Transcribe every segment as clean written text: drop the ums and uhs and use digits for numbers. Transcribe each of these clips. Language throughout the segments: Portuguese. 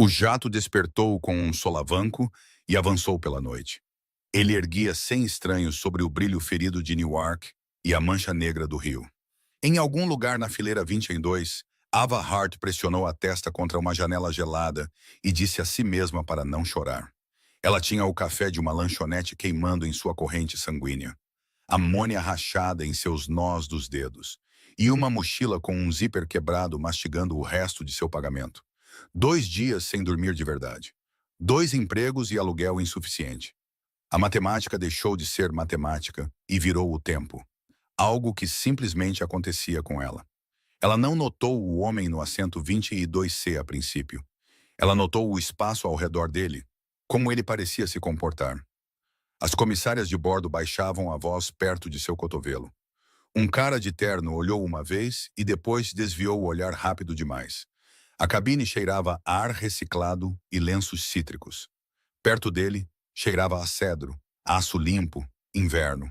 O jato despertou com um solavanco e avançou pela noite. Ele erguia 100 estranhos sobre o brilho ferido de Newark e a mancha negra do rio. Em algum lugar na fileira 22, Ava Hart pressionou a testa contra uma janela gelada e disse a si mesma para não chorar. Ela tinha o café de uma lanchonete queimando em sua corrente sanguínea, amônia rachada em seus nós dos dedos, e uma mochila com um zíper quebrado mastigando o resto de seu pagamento. 2 dias sem dormir de verdade. 2 empregos e aluguel insuficiente. A matemática deixou de ser matemática e virou o tempo. Algo que simplesmente acontecia com ela. Ela não notou o homem no assento 22C a princípio. Ela notou o espaço ao redor dele, como ele parecia se comportar. As comissárias de bordo baixavam a voz perto de seu cotovelo. Um cara de terno olhou uma vez e depois desviou o olhar rápido demais. A cabine cheirava a ar reciclado e lenços cítricos. Perto dele, cheirava a cedro, aço limpo, inverno.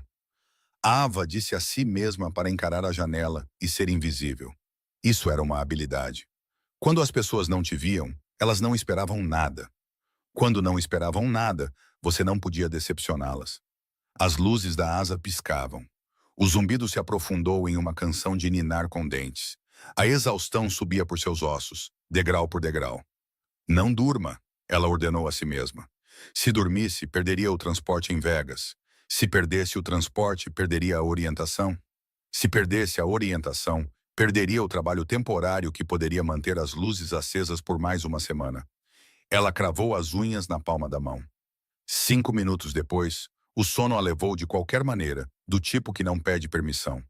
Ava disse a si mesma para encarar a janela e ser invisível. Isso era uma habilidade. Quando as pessoas não te viam, elas não esperavam nada. Quando não esperavam nada, você não podia decepcioná-las. As luzes da asa piscavam. O zumbido se aprofundou em uma canção de ninar com dentes. A exaustão subia por seus ossos, degrau por degrau. Não durma, ela ordenou a si mesma. Se dormisse, perderia o transporte em Vegas. Se perdesse o transporte, perderia a orientação. Se perdesse a orientação, perderia o trabalho temporário que poderia manter as luzes acesas por mais uma semana. Ela cravou as unhas na palma da mão. 5 minutos depois, o sono a levou de qualquer maneira, do tipo que não pede permissão.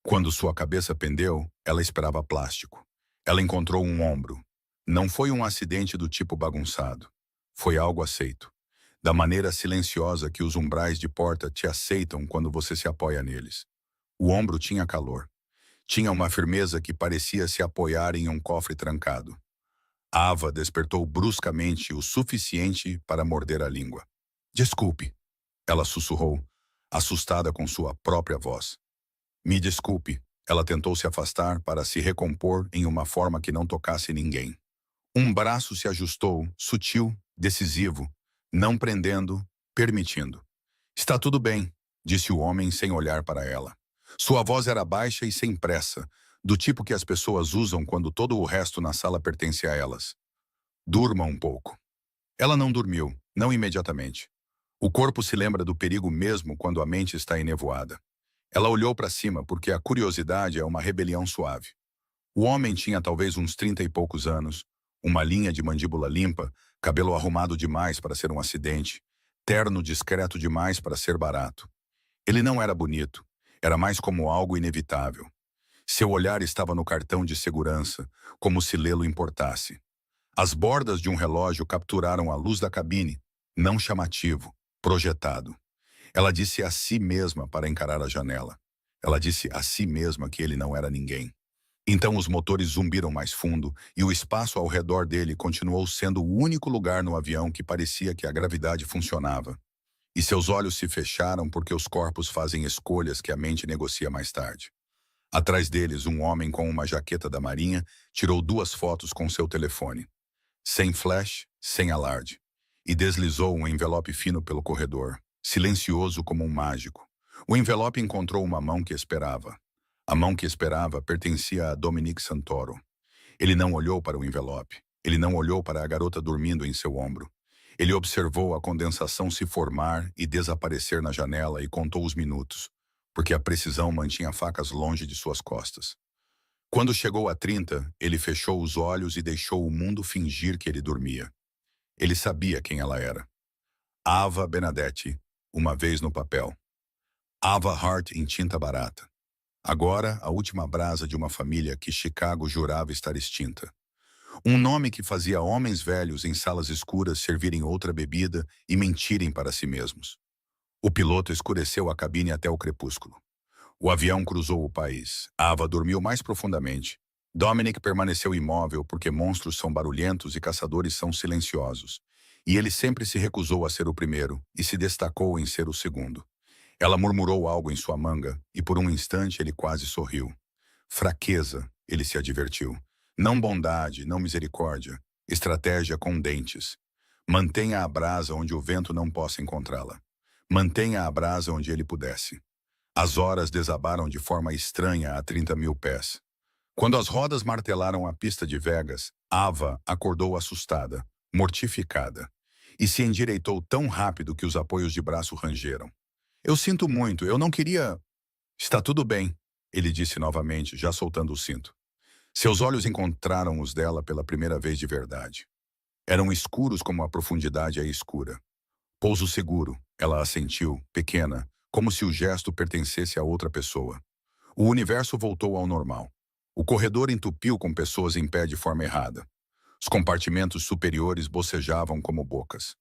Quando sua cabeça pendeu, ela esperava plástico. Ela encontrou um ombro. Não foi um acidente do tipo bagunçado. Foi algo aceito. Da maneira silenciosa que os umbrais de porta te aceitam quando você se apoia neles. O ombro tinha calor. Tinha uma firmeza que parecia se apoiar em um cofre trancado. Ava despertou bruscamente o suficiente para morder a língua. Desculpe, ela sussurrou, assustada com sua própria voz. Me desculpe, ela tentou se afastar para se recompor em uma forma que não tocasse ninguém. Um braço se ajustou, sutil, decisivo, não prendendo, permitindo. Está tudo bem, disse o homem sem olhar para ela. Sua voz era baixa e sem pressa, do tipo que as pessoas usam quando todo o resto na sala pertence a elas. Durma um pouco. Ela não dormiu, não imediatamente. O corpo se lembra do perigo mesmo quando a mente está enevoada. Ela olhou para cima porque a curiosidade é uma rebelião suave. O homem tinha talvez uns 30 e poucos anos, uma linha de mandíbula limpa, cabelo arrumado demais para ser um acidente, terno discreto demais para ser barato. Ele não era bonito, era mais como algo inevitável. Seu olhar estava no cartão de segurança, como se lê-lo importasse. As bordas de um relógio capturaram a luz da cabine, não chamativo, projetado. Ela disse a si mesma para encarar a janela. Ela disse a si mesma que ele não era ninguém. Então os motores zumbiram mais fundo e o espaço ao redor dele continuou sendo o único lugar no avião que parecia que a gravidade funcionava. E seus olhos se fecharam porque os corpos fazem escolhas que a mente negocia mais tarde. Atrás deles, um homem com uma jaqueta da marinha tirou 2 fotos com seu telefone. Sem flash, sem alarde. E deslizou um envelope fino pelo corredor, silencioso como um mágico. O envelope encontrou uma mão que esperava. A mão que esperava pertencia a Dominique Santoro. Ele não olhou para o envelope. Ele não olhou para a garota dormindo em seu ombro. Ele observou a condensação se formar e desaparecer na janela e contou os minutos, porque a precisão mantinha facas longe de suas costas. Quando chegou a 30, ele fechou os olhos e deixou o mundo fingir que ele dormia. Ele sabia quem ela era. Ava Benedetti, uma vez no papel. Ava Hart em tinta barata. Agora, a última brasa de uma família que Chicago jurava estar extinta. Um nome que fazia homens velhos em salas escuras servirem outra bebida e mentirem para si mesmos. O piloto escureceu a cabine até o crepúsculo. O avião cruzou o país. Ava dormiu mais profundamente. Dominic permaneceu imóvel porque monstros são barulhentos e caçadores são silenciosos. E ele sempre se recusou a ser o primeiro e se destacou em ser o segundo. Ela murmurou algo em sua manga e por um instante ele quase sorriu. Fraqueza, ele se advertiu. Não bondade, não misericórdia. Estratégia com dentes. Mantenha a brasa onde o vento não possa encontrá-la. Mantenha a brasa onde ele pudesse. As horas desabaram de forma estranha a 30.000 pés. Quando as rodas martelaram a pista de Vegas, Ava acordou assustada, mortificada, e se endireitou tão rápido que os apoios de braço rangeram. Eu sinto muito, eu não queria... Está tudo bem, ele disse novamente, já soltando o cinto. Seus olhos encontraram os dela pela primeira vez de verdade. Eram escuros como a profundidade é escura. Pouso seguro, ela assentiu, pequena, como se o gesto pertencesse a outra pessoa. O universo voltou ao normal. O corredor entupiu com pessoas em pé de forma errada. Os compartimentos superiores bocejavam como bocas.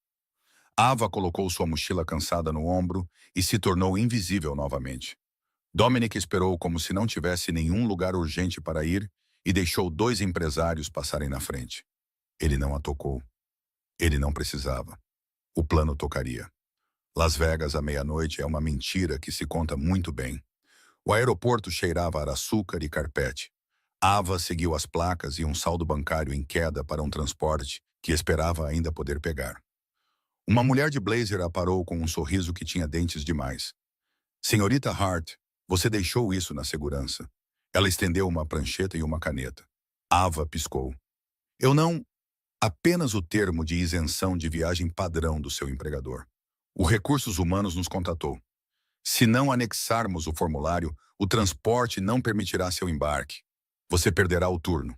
Ava colocou sua mochila cansada no ombro e se tornou invisível novamente. Dominic esperou como se não tivesse nenhum lugar urgente para ir e deixou 2 empresários passarem na frente. Ele não a tocou. Ele não precisava. O plano tocaria. Las Vegas à meia-noite é uma mentira que se conta muito bem. O aeroporto cheirava a açúcar e carpete. Ava seguiu as placas e um saldo bancário em queda para um transporte que esperava ainda poder pegar. Uma mulher de blazer a parou com um sorriso que tinha dentes demais. Senhorita Hart, você deixou isso na segurança. Ela estendeu uma prancheta e uma caneta. Ava piscou. Eu não... Apenas o termo de isenção de viagem padrão do seu empregador. O Recursos Humanos nos contatou. Se não anexarmos o formulário, o transporte não permitirá seu embarque. Você perderá o turno.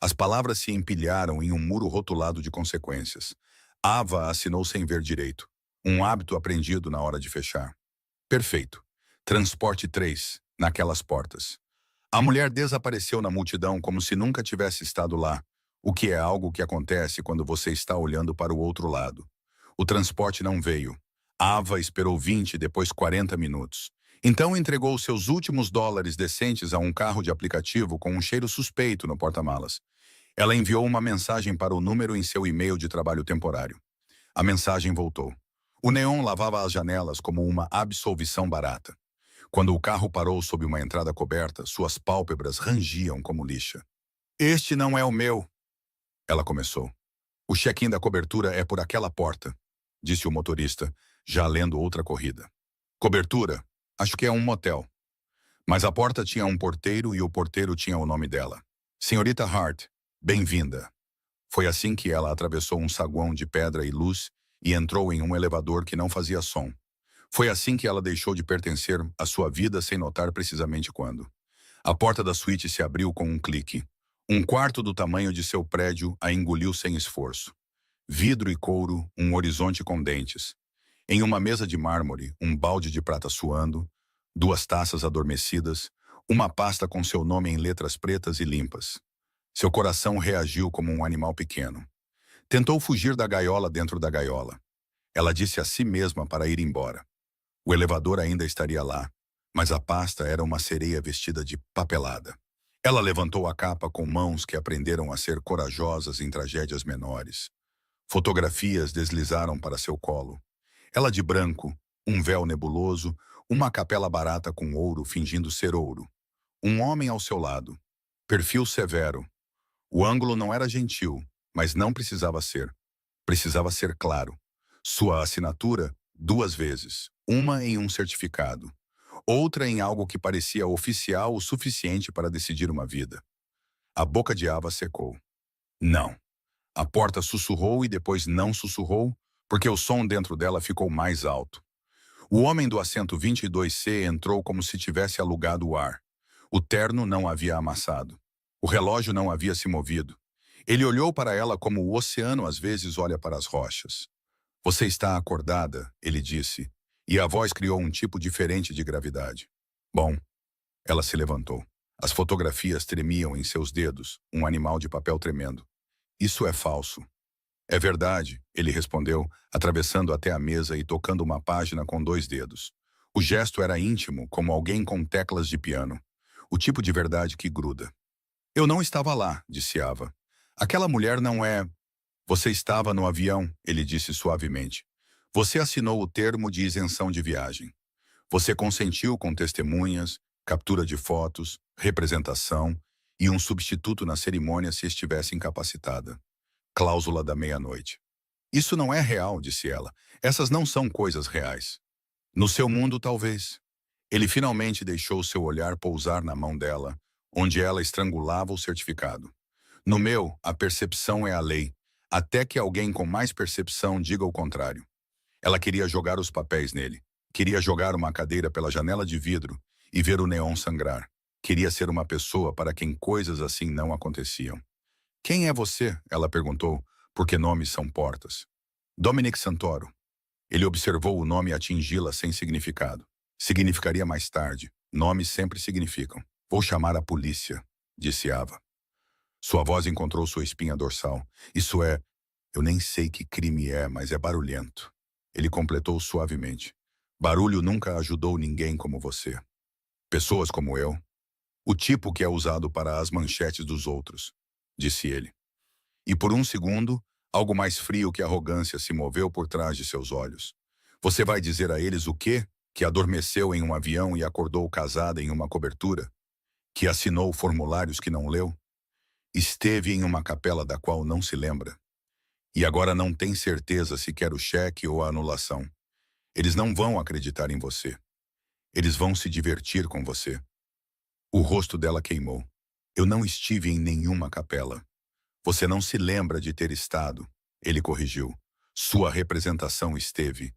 As palavras se empilharam em um muro rotulado de consequências. Ava assinou sem ver direito. Um hábito aprendido na hora de fechar. Perfeito. Transporte 3, naquelas portas. A mulher desapareceu na multidão como se nunca tivesse estado lá, o que é algo que acontece quando você está olhando para o outro lado. O transporte não veio. Ava esperou 20, depois 40 minutos. Então entregou seus últimos dólares decentes a um carro de aplicativo com um cheiro suspeito no porta-malas. Ela enviou uma mensagem para o número em seu e-mail de trabalho temporário. A mensagem voltou. O neon lavava as janelas como uma absolvição barata. Quando o carro parou sob uma entrada coberta, suas pálpebras rangiam como lixa. Este não é o meu, ela começou. O check-in da cobertura é por aquela porta, disse o motorista, já lendo outra corrida. Cobertura? Acho que é um motel. Mas a porta tinha um porteiro e o porteiro tinha o nome dela. Senhorita Hart, bem-vinda. Foi assim que ela atravessou um saguão de pedra e luz e entrou em um elevador que não fazia som. Foi assim que ela deixou de pertencer à sua vida sem notar precisamente quando. A porta da suíte se abriu com um clique. Um quarto do tamanho de seu prédio a engoliu sem esforço. Vidro e couro, um horizonte com dentes. Em uma mesa de mármore, um balde de prata suando, 2 taças adormecidas, uma pasta com seu nome em letras pretas e limpas. Seu coração reagiu como um animal pequeno. Tentou fugir da gaiola dentro da gaiola. Ela disse a si mesma para ir embora. O elevador ainda estaria lá, mas a pasta era uma sereia vestida de papelada. Ela levantou a capa com mãos que aprenderam a ser corajosas em tragédias menores. Fotografias deslizaram para seu colo. Ela de branco, um véu nebuloso, uma capela barata com ouro fingindo ser ouro. Um homem ao seu lado. Perfil severo. O ângulo não era gentil, mas não precisava ser. Precisava ser claro. Sua assinatura, 2 vezes. Uma em um certificado. Outra em algo que parecia oficial o suficiente para decidir uma vida. A boca de Ava secou. Não. A porta sussurrou e depois não sussurrou, porque o som dentro dela ficou mais alto. O homem do assento 22C entrou como se tivesse alugado o ar. O terno não havia amassado. O relógio não havia se movido. Ele olhou para ela como o oceano às vezes olha para as rochas. Você está acordada, ele disse, e a voz criou um tipo diferente de gravidade. Bom, ela se levantou. As fotografias tremiam em seus dedos, um animal de papel tremendo. Isso é falso. É verdade, ele respondeu, atravessando até a mesa e tocando uma página com 2 dedos. O gesto era íntimo, como alguém com teclas de piano. O tipo de verdade que gruda. Eu não estava lá, disse Ava. Aquela mulher não é... Você estava no avião, ele disse suavemente. Você assinou o termo de isenção de viagem. Você consentiu com testemunhas, captura de fotos, representação e um substituto na cerimônia se estivesse incapacitada. Cláusula da meia-noite. Isso não é real, disse ela. Essas não são coisas reais. No seu mundo, talvez. Ele finalmente deixou seu olhar pousar na mão dela, onde ela estrangulava o certificado. No meu, a percepção é a lei, até que alguém com mais percepção diga o contrário. Ela queria jogar os papéis nele. Queria jogar uma cadeira pela janela de vidro e ver o neon sangrar. Queria ser uma pessoa para quem coisas assim não aconteciam. Quem é você? Ela perguntou, porque nomes são portas. Dominic Santoro. Ele observou o nome atingi-la sem significado. Significaria mais tarde. Nomes sempre significam. Vou chamar a polícia, disse Ava. Sua voz encontrou sua espinha dorsal. Isso é, eu nem sei que crime é, mas é barulhento. Ele completou suavemente. Barulho nunca ajudou ninguém como você. Pessoas como eu. O tipo que é usado para as manchetes dos outros, disse ele. E por um segundo, algo mais frio que arrogância se moveu por trás de seus olhos. Você vai dizer a eles o quê? Que adormeceu em um avião e acordou casada em uma cobertura? Que assinou formulários que não leu? Esteve em uma capela da qual não se lembra? E agora não tem certeza se quer o cheque ou a anulação. Eles não vão acreditar em você. Eles vão se divertir com você. O rosto dela queimou. Eu não estive em nenhuma capela. Você não se lembra de ter estado, ele corrigiu. Sua representação esteve.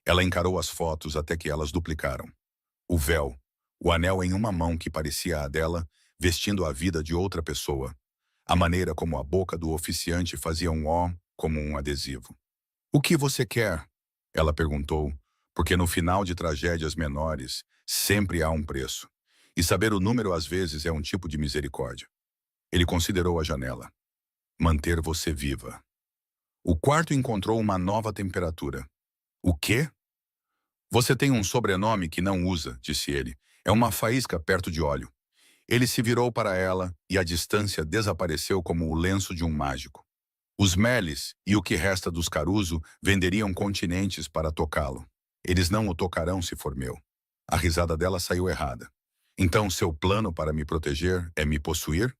Ela encarou as fotos até que elas duplicaram. O véu, o anel em uma mão que parecia a dela, vestindo a vida de outra pessoa. A maneira como a boca do oficiante fazia um ó como um adesivo. O que você quer? Ela perguntou, porque no final de tragédias menores, sempre há um preço. E saber o número às vezes é um tipo de misericórdia. Ele considerou a janela. Manter você viva. O quarto encontrou uma nova temperatura. O quê? Você tem um sobrenome que não usa, disse ele. É uma faísca perto de óleo. Ele se virou para ela e a distância desapareceu como o lenço de um mágico. Os Meles e o que resta dos Caruso venderiam continentes para tocá-lo. Eles não o tocarão se for meu. A risada dela saiu errada. Então seu plano para me proteger é me possuir?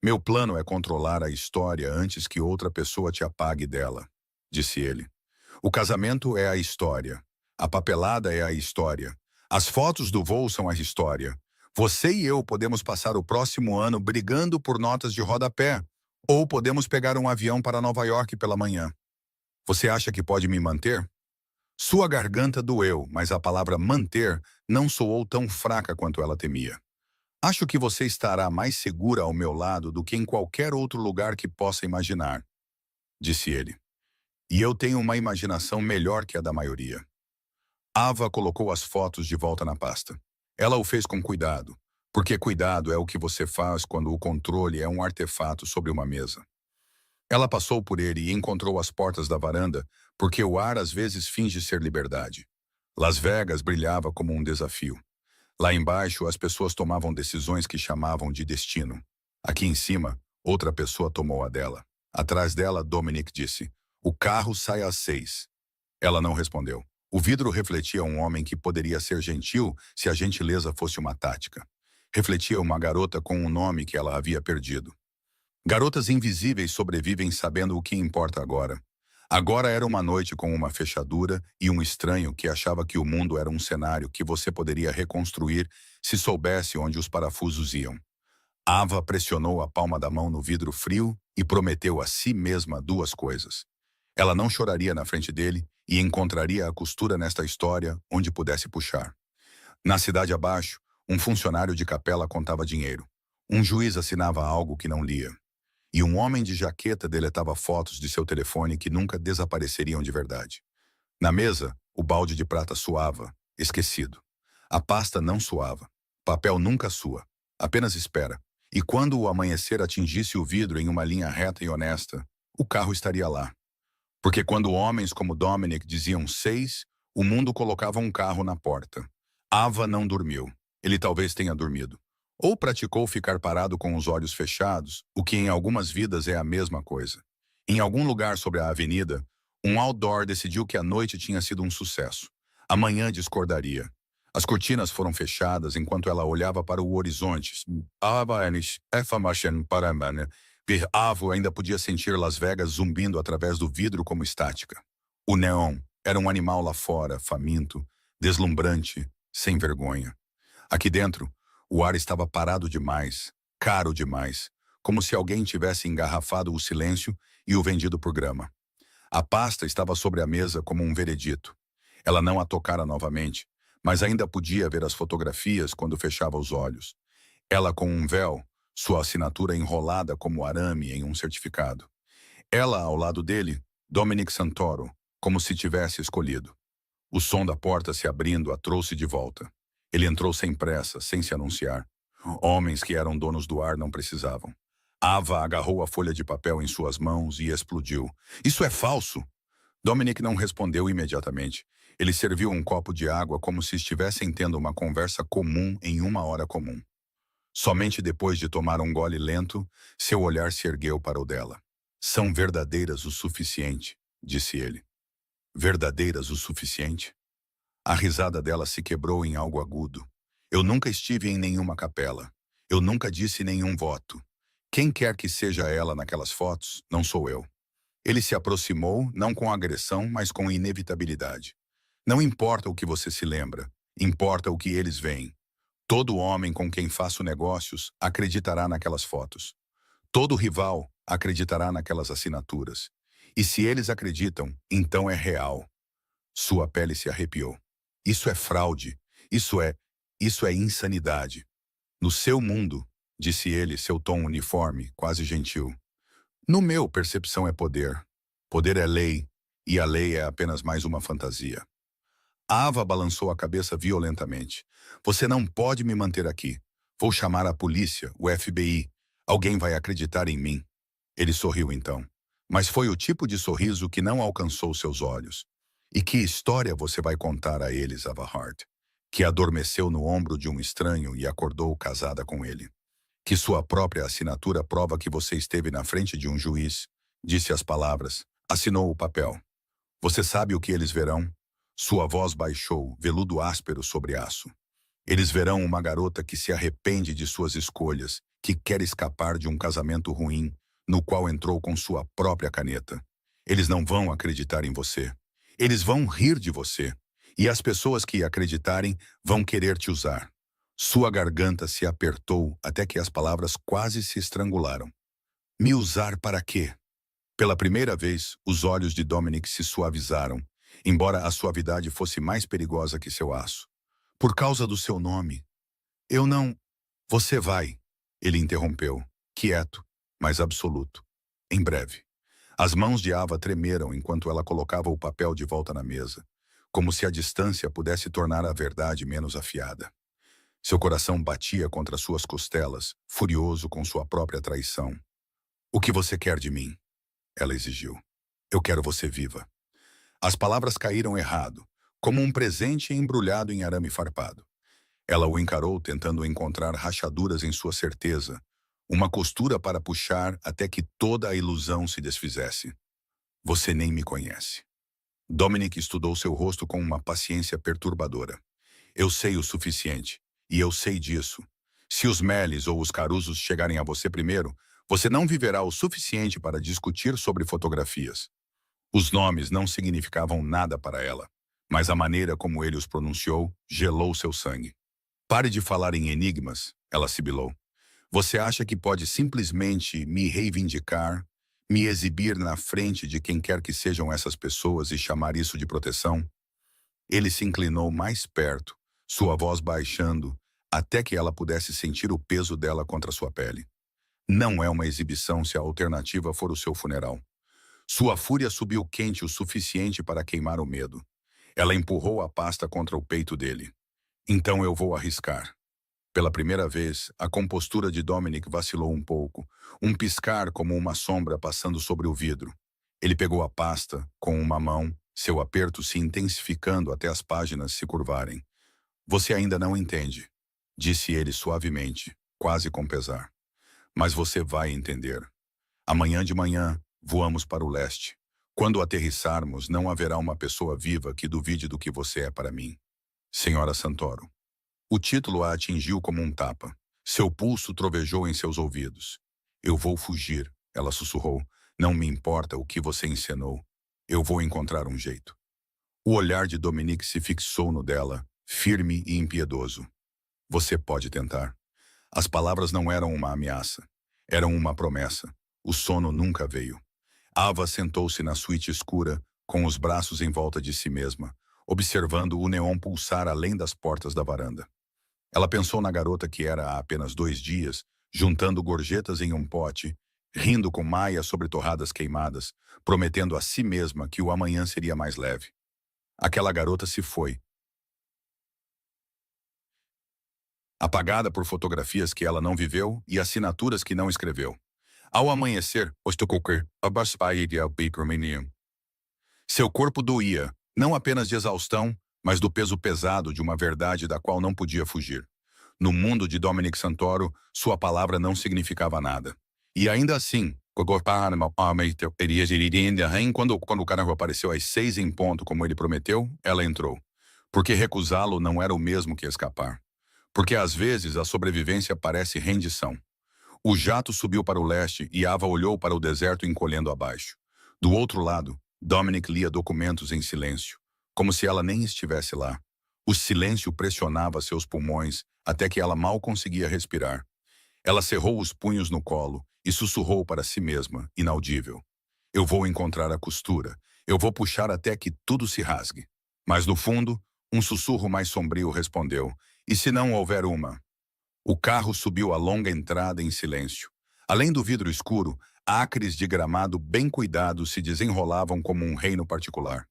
Meu plano é controlar a história antes que outra pessoa te apague dela, disse ele. O casamento é a história. A papelada é a história. As fotos do voo são a história. Você e eu podemos passar o próximo ano brigando por notas de rodapé, ou podemos pegar um avião para Nova York pela manhã. Você acha que pode me manter? Sua garganta doeu, mas a palavra manter não soou tão fraca quanto ela temia. Acho que você estará mais segura ao meu lado do que em qualquer outro lugar que possa imaginar, disse ele. E eu tenho uma imaginação melhor que a da maioria. Ava colocou as fotos de volta na pasta. Ela o fez com cuidado, porque cuidado é o que você faz quando o controle é um artefato sobre uma mesa. Ela passou por ele e encontrou as portas da varanda, porque o ar às vezes finge ser liberdade. Las Vegas brilhava como um desafio. Lá embaixo, as pessoas tomavam decisões que chamavam de destino. Aqui em cima, outra pessoa tomou a dela. Atrás dela, Dominic disse, o carro sai às 6. Ela não respondeu. O vidro refletia um homem que poderia ser gentil se a gentileza fosse uma tática. Refletia uma garota com um nome que ela havia perdido. Garotas invisíveis sobrevivem sabendo o que importa agora. Agora era uma noite com uma fechadura e um estranho que achava que o mundo era um cenário que você poderia reconstruir se soubesse onde os parafusos iam. Ava pressionou a palma da mão no vidro frio e prometeu a si mesma duas coisas. Ela não choraria na frente dele e encontraria a costura nesta história onde pudesse puxar. Na cidade abaixo, um funcionário de capela contava dinheiro. Um juiz assinava algo que não lia. E um homem de jaqueta deletava fotos de seu telefone que nunca desapareceriam de verdade. Na mesa, o balde de prata suava, esquecido. A pasta não suava. Papel nunca sua. Apenas espera. E quando o amanhecer atingisse o vidro em uma linha reta e honesta, o carro estaria lá. Porque quando homens como Dominic diziam 6, o mundo colocava um carro na porta. Ava não dormiu. Ele talvez tenha dormido. Ou praticou ficar parado com os olhos fechados, o que em algumas vidas é a mesma coisa. Em algum lugar sobre a avenida, um outdoor decidiu que a noite tinha sido um sucesso. Amanhã discordaria. As cortinas foram fechadas enquanto ela olhava para o horizonte. Avo ainda podia sentir Las Vegas zumbindo através do vidro como estática. O neon era um animal lá fora, faminto, deslumbrante, sem vergonha. Aqui dentro, o ar estava parado demais, caro demais, como se alguém tivesse engarrafado o silêncio e o vendido por grama. A pasta estava sobre a mesa como um veredito. Ela não a tocara novamente, mas ainda podia ver as fotografias quando fechava os olhos. Ela com um véu, sua assinatura enrolada como arame em um certificado. Ela ao lado dele, Dominic Santoro, como se tivesse escolhido. O som da porta se abrindo a trouxe de volta. Ele entrou sem pressa, sem se anunciar. Homens que eram donos do ar não precisavam. Ava agarrou a folha de papel em suas mãos e explodiu. Isso é falso! Dominic não respondeu imediatamente. Ele serviu um copo de água como se estivessem tendo uma conversa comum em uma hora comum. Somente depois de tomar um gole lento, seu olhar se ergueu para o dela. São verdadeiras o suficiente, disse ele. Verdadeiras o suficiente? A risada dela se quebrou em algo agudo. Eu nunca estive em nenhuma capela. Eu nunca disse nenhum voto. Quem quer que seja ela naquelas fotos, não sou eu. Ele se aproximou, não com agressão, mas com inevitabilidade. Não importa o que você se lembra, importa o que eles veem. Todo homem com quem faço negócios acreditará naquelas fotos. Todo rival acreditará naquelas assinaturas. E se eles acreditam, então é real. Sua pele se arrepiou. Isso é fraude. Isso é insanidade. No seu mundo, disse ele, seu tom uniforme, quase gentil. No meu, percepção é poder. Poder é lei, e a lei é apenas mais uma fantasia. Ava balançou a cabeça violentamente. Você não pode me manter aqui. Vou chamar a polícia, o FBI. Alguém vai acreditar em mim. Ele sorriu então. Mas foi o tipo de sorriso que não alcançou seus olhos. E que história você vai contar a eles, Ava Hart? Que adormeceu no ombro de um estranho e acordou casada com ele. Que sua própria assinatura prova que você esteve na frente de um juiz, disse as palavras, assinou o papel. Você sabe o que eles verão? Sua voz baixou, veludo áspero sobre aço. Eles verão uma garota que se arrepende de suas escolhas, que quer escapar de um casamento ruim, no qual entrou com sua própria caneta. Eles não vão acreditar em você. Eles vão rir de você. E as pessoas que acreditarem vão querer te usar. Sua garganta se apertou até que as palavras quase se estrangularam. Me usar para quê? Pela primeira vez, os olhos de Dominic se suavizaram, embora a suavidade fosse mais perigosa que seu aço. Por causa do seu nome. Eu não... Você vai, ele interrompeu, quieto, mas absoluto. Em breve. As mãos de Ava tremeram enquanto ela colocava o papel de volta na mesa, como se a distância pudesse tornar a verdade menos afiada. Seu coração batia contra suas costelas, furioso com sua própria traição. O que você quer de mim? Ela exigiu. Eu quero você viva. As palavras caíram errado, como um presente embrulhado em arame farpado. Ela o encarou tentando encontrar rachaduras em sua certeza, uma costura para puxar até que toda a ilusão se desfizesse. Você nem me conhece. Dominic estudou seu rosto com uma paciência perturbadora. Eu sei o suficiente, e eu sei disso. Se os Meles ou os Carusos chegarem a você primeiro, você não viverá o suficiente para discutir sobre fotografias. Os nomes não significavam nada para ela, mas a maneira como ele os pronunciou gelou seu sangue. Pare de falar em enigmas, ela sibilou. Você acha que pode simplesmente me reivindicar, me exibir na frente de quem quer que sejam essas pessoas e chamar isso de proteção? Ele se inclinou mais perto, sua voz baixando, até que ela pudesse sentir o peso dela contra sua pele. Não é uma exibição se a alternativa for o seu funeral. Sua fúria subiu quente o suficiente para queimar o medo. Ela empurrou a pasta contra o peito dele. Então eu vou arriscar. Pela primeira vez, a compostura de Dominic vacilou um pouco, um piscar como uma sombra passando sobre o vidro. Ele pegou a pasta, com uma mão, seu aperto se intensificando até as páginas se curvarem. Você ainda não entende, disse ele suavemente, quase com pesar. Mas você vai entender. Amanhã de manhã, voamos para o leste. Quando aterrissarmos, não haverá uma pessoa viva que duvide do que você é para mim. Senhora Santoro. O título a atingiu como um tapa. Seu pulso trovejou em seus ouvidos. Eu vou fugir, ela sussurrou. Não me importa o que você encenou. Eu vou encontrar um jeito. O olhar de Dominique se fixou no dela, firme e impiedoso. Você pode tentar. As palavras não eram uma ameaça. Eram uma promessa. O sono nunca veio. Ava sentou-se na suíte escura, com os braços em volta de si mesma, observando o neon pulsar além das portas da varanda. Ela pensou na garota que era há apenas 2 dias, juntando gorjetas em um pote, rindo com Maia sobre torradas queimadas, prometendo a si mesma que o amanhã seria mais leve. Aquela garota se foi, apagada por fotografias que ela não viveu e assinaturas que não escreveu. Ao amanhecer, seu corpo doía, não apenas de exaustão, mas do peso pesado de uma verdade da qual não podia fugir. No mundo de Dominic Santoro, sua palavra não significava nada. E ainda assim, quando o carro apareceu às 6 em ponto, como ele prometeu, ela entrou. Porque recusá-lo não era o mesmo que escapar. Porque às vezes a sobrevivência parece rendição. O jato subiu para o leste e Ava olhou para o deserto encolhendo abaixo. Do outro lado, Dominic lia documentos em silêncio, como se ela nem estivesse lá. O silêncio pressionava seus pulmões até que ela mal conseguia respirar. Ela cerrou os punhos no colo e sussurrou para si mesma, inaudível. Eu vou encontrar a costura. Eu vou puxar até que tudo se rasgue. Mas no fundo, um sussurro mais sombrio respondeu. E se não houver uma? O carro subiu a longa entrada em silêncio. Além do vidro escuro, acres de gramado bem cuidados se desenrolavam como um reino particular.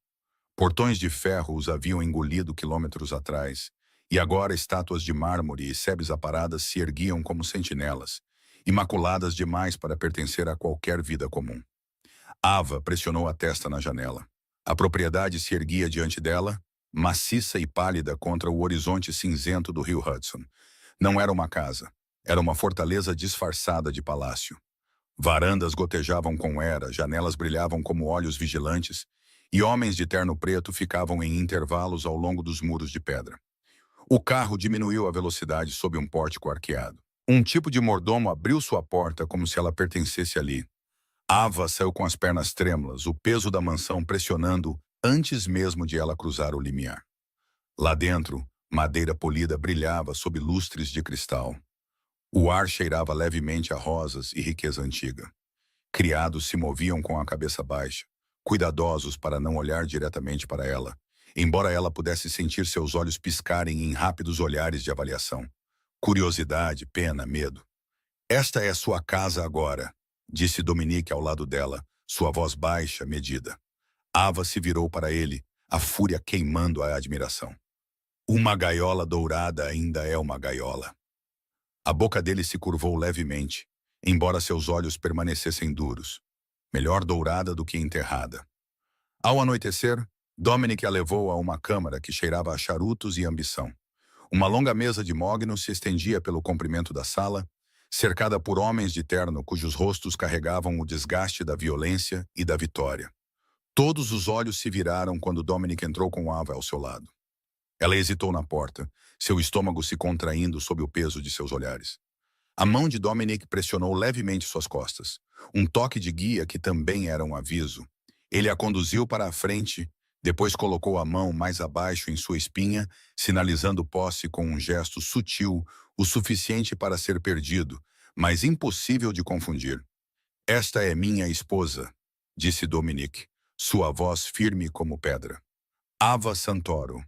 Portões de ferro os haviam engolido quilômetros atrás, e agora estátuas de mármore e sebes aparadas se erguiam como sentinelas, imaculadas demais para pertencer a qualquer vida comum. Ava pressionou a testa na janela. A propriedade se erguia diante dela, maciça e pálida contra o horizonte cinzento do rio Hudson. Não era uma casa, era uma fortaleza disfarçada de palácio. Varandas gotejavam com era, janelas brilhavam como olhos vigilantes, e homens de terno preto ficavam em intervalos ao longo dos muros de pedra. O carro diminuiu a velocidade sob um pórtico arqueado. Um tipo de mordomo abriu sua porta como se ela pertencesse ali. Ava saiu com as pernas trêmulas, o peso da mansão pressionando antes mesmo de ela cruzar o limiar. Lá dentro, madeira polida brilhava sob lustres de cristal. O ar cheirava levemente a rosas e riqueza antiga. Criados se moviam com a cabeça baixa, cuidadosos para não olhar diretamente para ela, embora ela pudesse sentir seus olhos piscarem em rápidos olhares de avaliação. Curiosidade, pena, medo. Esta é sua casa agora, disse Dominique ao lado dela, sua voz baixa, medida. Ava se virou para ele, a fúria queimando a admiração. Uma gaiola dourada ainda é uma gaiola. A boca dele se curvou levemente, embora seus olhos permanecessem duros. Melhor dourada do que enterrada. Ao anoitecer, Dominic a levou a uma câmara que cheirava a charutos e ambição. Uma longa mesa de mogno se estendia pelo comprimento da sala, cercada por homens de terno cujos rostos carregavam o desgaste da violência e da vitória. Todos os olhos se viraram quando Dominic entrou com Ava ao seu lado. Ela hesitou na porta, seu estômago se contraindo sob o peso de seus olhares. A mão de Dominic pressionou levemente suas costas. Um toque de guia que também era um aviso. Ele a conduziu para a frente, depois colocou a mão mais abaixo em sua espinha, sinalizando posse com um gesto sutil, o suficiente para ser perdido, mas impossível de confundir. Esta é minha esposa, disse Dominic, sua voz firme como pedra. Ava Santoro.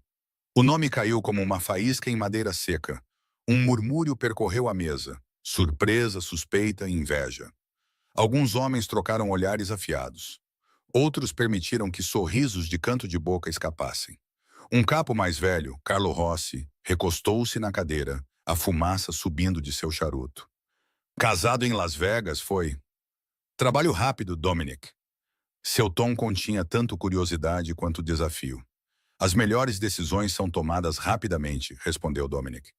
O nome caiu como uma faísca em madeira seca. Um murmúrio percorreu a mesa. Surpresa, suspeita e inveja. Alguns homens trocaram olhares afiados. Outros permitiram que sorrisos de canto de boca escapassem. Um capo mais velho, Carlo Rossi, recostou-se na cadeira, a fumaça subindo de seu charuto. Casado em Las Vegas, foi. Trabalho rápido, Dominic. Seu tom continha tanto curiosidade quanto desafio. As melhores decisões são tomadas rapidamente, respondeu Dominic.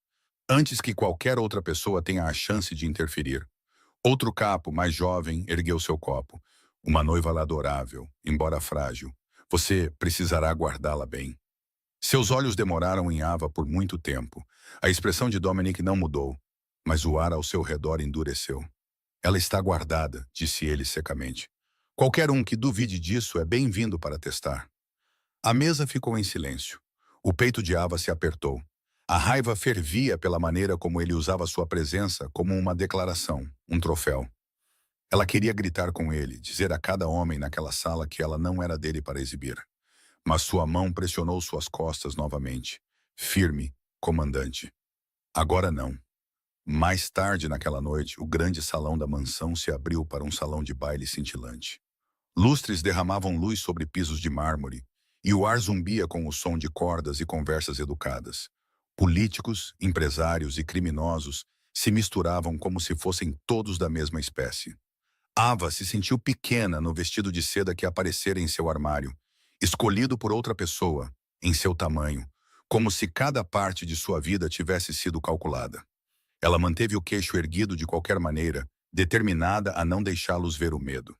Antes que qualquer outra pessoa tenha a chance de interferir. Outro capo, mais jovem, ergueu seu copo. Uma noiva adorável, embora frágil. Você precisará guardá-la bem. Seus olhos demoraram em Ava por muito tempo. A expressão de Dominic não mudou, mas o ar ao seu redor endureceu. Ela está guardada, disse ele secamente. Qualquer um que duvide disso é bem-vindo para testar. A mesa ficou em silêncio. O peito de Ava se apertou. A raiva fervia pela maneira como ele usava sua presença como uma declaração, um troféu. Ela queria gritar com ele, dizer a cada homem naquela sala que ela não era dele para exibir. Mas sua mão pressionou suas costas novamente. Firme, comandante. Agora não. Mais tarde naquela noite, o grande salão da mansão se abriu para um salão de baile cintilante. Lustres derramavam luz sobre pisos de mármore, e o ar zumbia com o som de cordas e conversas educadas. Políticos, empresários e criminosos se misturavam como se fossem todos da mesma espécie. Ava se sentiu pequena no vestido de seda que aparecera em seu armário, escolhido por outra pessoa, em seu tamanho, como se cada parte de sua vida tivesse sido calculada. Ela manteve o queixo erguido de qualquer maneira, determinada a não deixá-los ver o medo.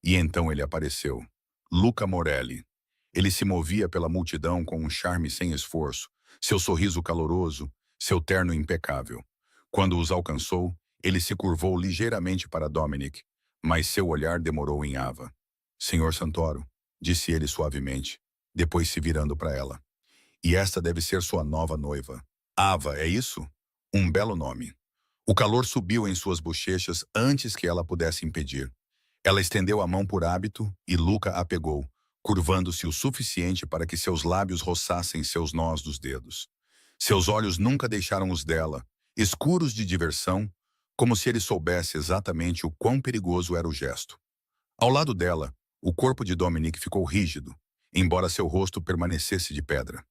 E então ele apareceu. Luca Morelli. Ele se movia pela multidão com um charme sem esforço, seu sorriso caloroso, seu terno impecável. Quando os alcançou, ele se curvou ligeiramente para Dominic, mas seu olhar demorou em Ava. Senhor Santoro, disse ele suavemente, depois se virando para ela. E esta deve ser sua nova noiva. Ava, é isso? Um belo nome. O calor subiu em suas bochechas antes que ela pudesse impedir. Ela estendeu a mão por hábito e Luca a pegou, curvando-se o suficiente para que seus lábios roçassem seus nós dos dedos. Seus olhos nunca deixaram os dela, escuros de diversão, como se ele soubesse exatamente o quão perigoso era o gesto. Ao lado dela, o corpo de Dominic ficou rígido, embora seu rosto permanecesse de pedra.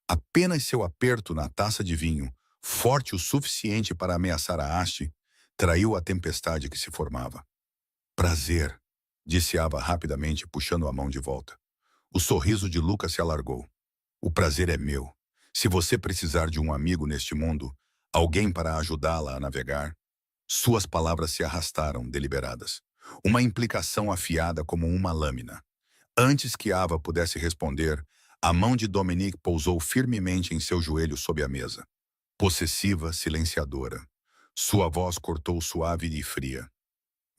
Apenas seu aperto na taça de vinho, forte o suficiente para ameaçar a haste, traiu a tempestade que se formava. Prazer, disse Ava rapidamente, puxando a mão de volta. O sorriso de Luca se alargou. O prazer é meu. Se você precisar de um amigo neste mundo, alguém para ajudá-la a navegar. Suas palavras se arrastaram, deliberadas. Uma implicação afiada como uma lâmina. Antes que Ava pudesse responder, a mão de Dominique pousou firmemente em seu joelho sob a mesa. Possessiva, silenciadora. Sua voz cortou suave e fria.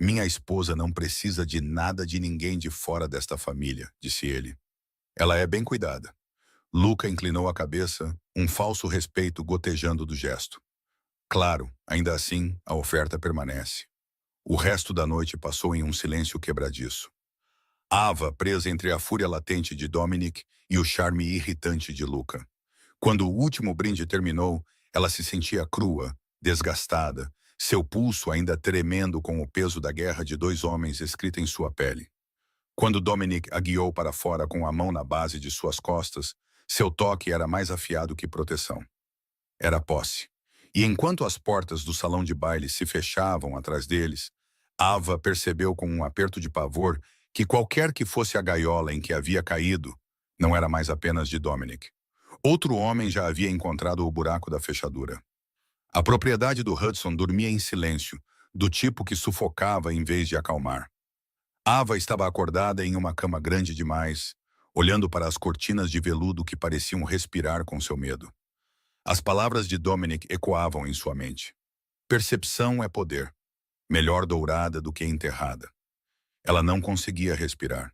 Minha esposa não precisa de nada de ninguém de fora desta família, disse ele. Ela é bem cuidada. Luca inclinou a cabeça, um falso respeito gotejando do gesto. Claro, ainda assim, a oferta permanece. O resto da noite passou em um silêncio quebradiço. Ava presa entre a fúria latente de Dominic e o charme irritante de Luca. Quando o último brinde terminou, ela se sentia crua, desgastada, seu pulso ainda tremendo com o peso da guerra de dois homens escrita em sua pele. Quando Dominic a guiou para fora com a mão na base de suas costas, seu toque era mais afiado que proteção. Era posse. E enquanto as portas do salão de baile se fechavam atrás deles, Ava percebeu com um aperto de pavor que qualquer que fosse a gaiola em que havia caído, não era mais apenas de Dominic. Outro homem já havia encontrado o buraco da fechadura. A propriedade do Hudson dormia em silêncio, do tipo que sufocava em vez de acalmar. Ava estava acordada em uma cama grande demais, olhando para as cortinas de veludo que pareciam respirar com seu medo. As palavras de Dominic ecoavam em sua mente. Percepção é poder. Melhor dourada do que enterrada. Ela não conseguia respirar.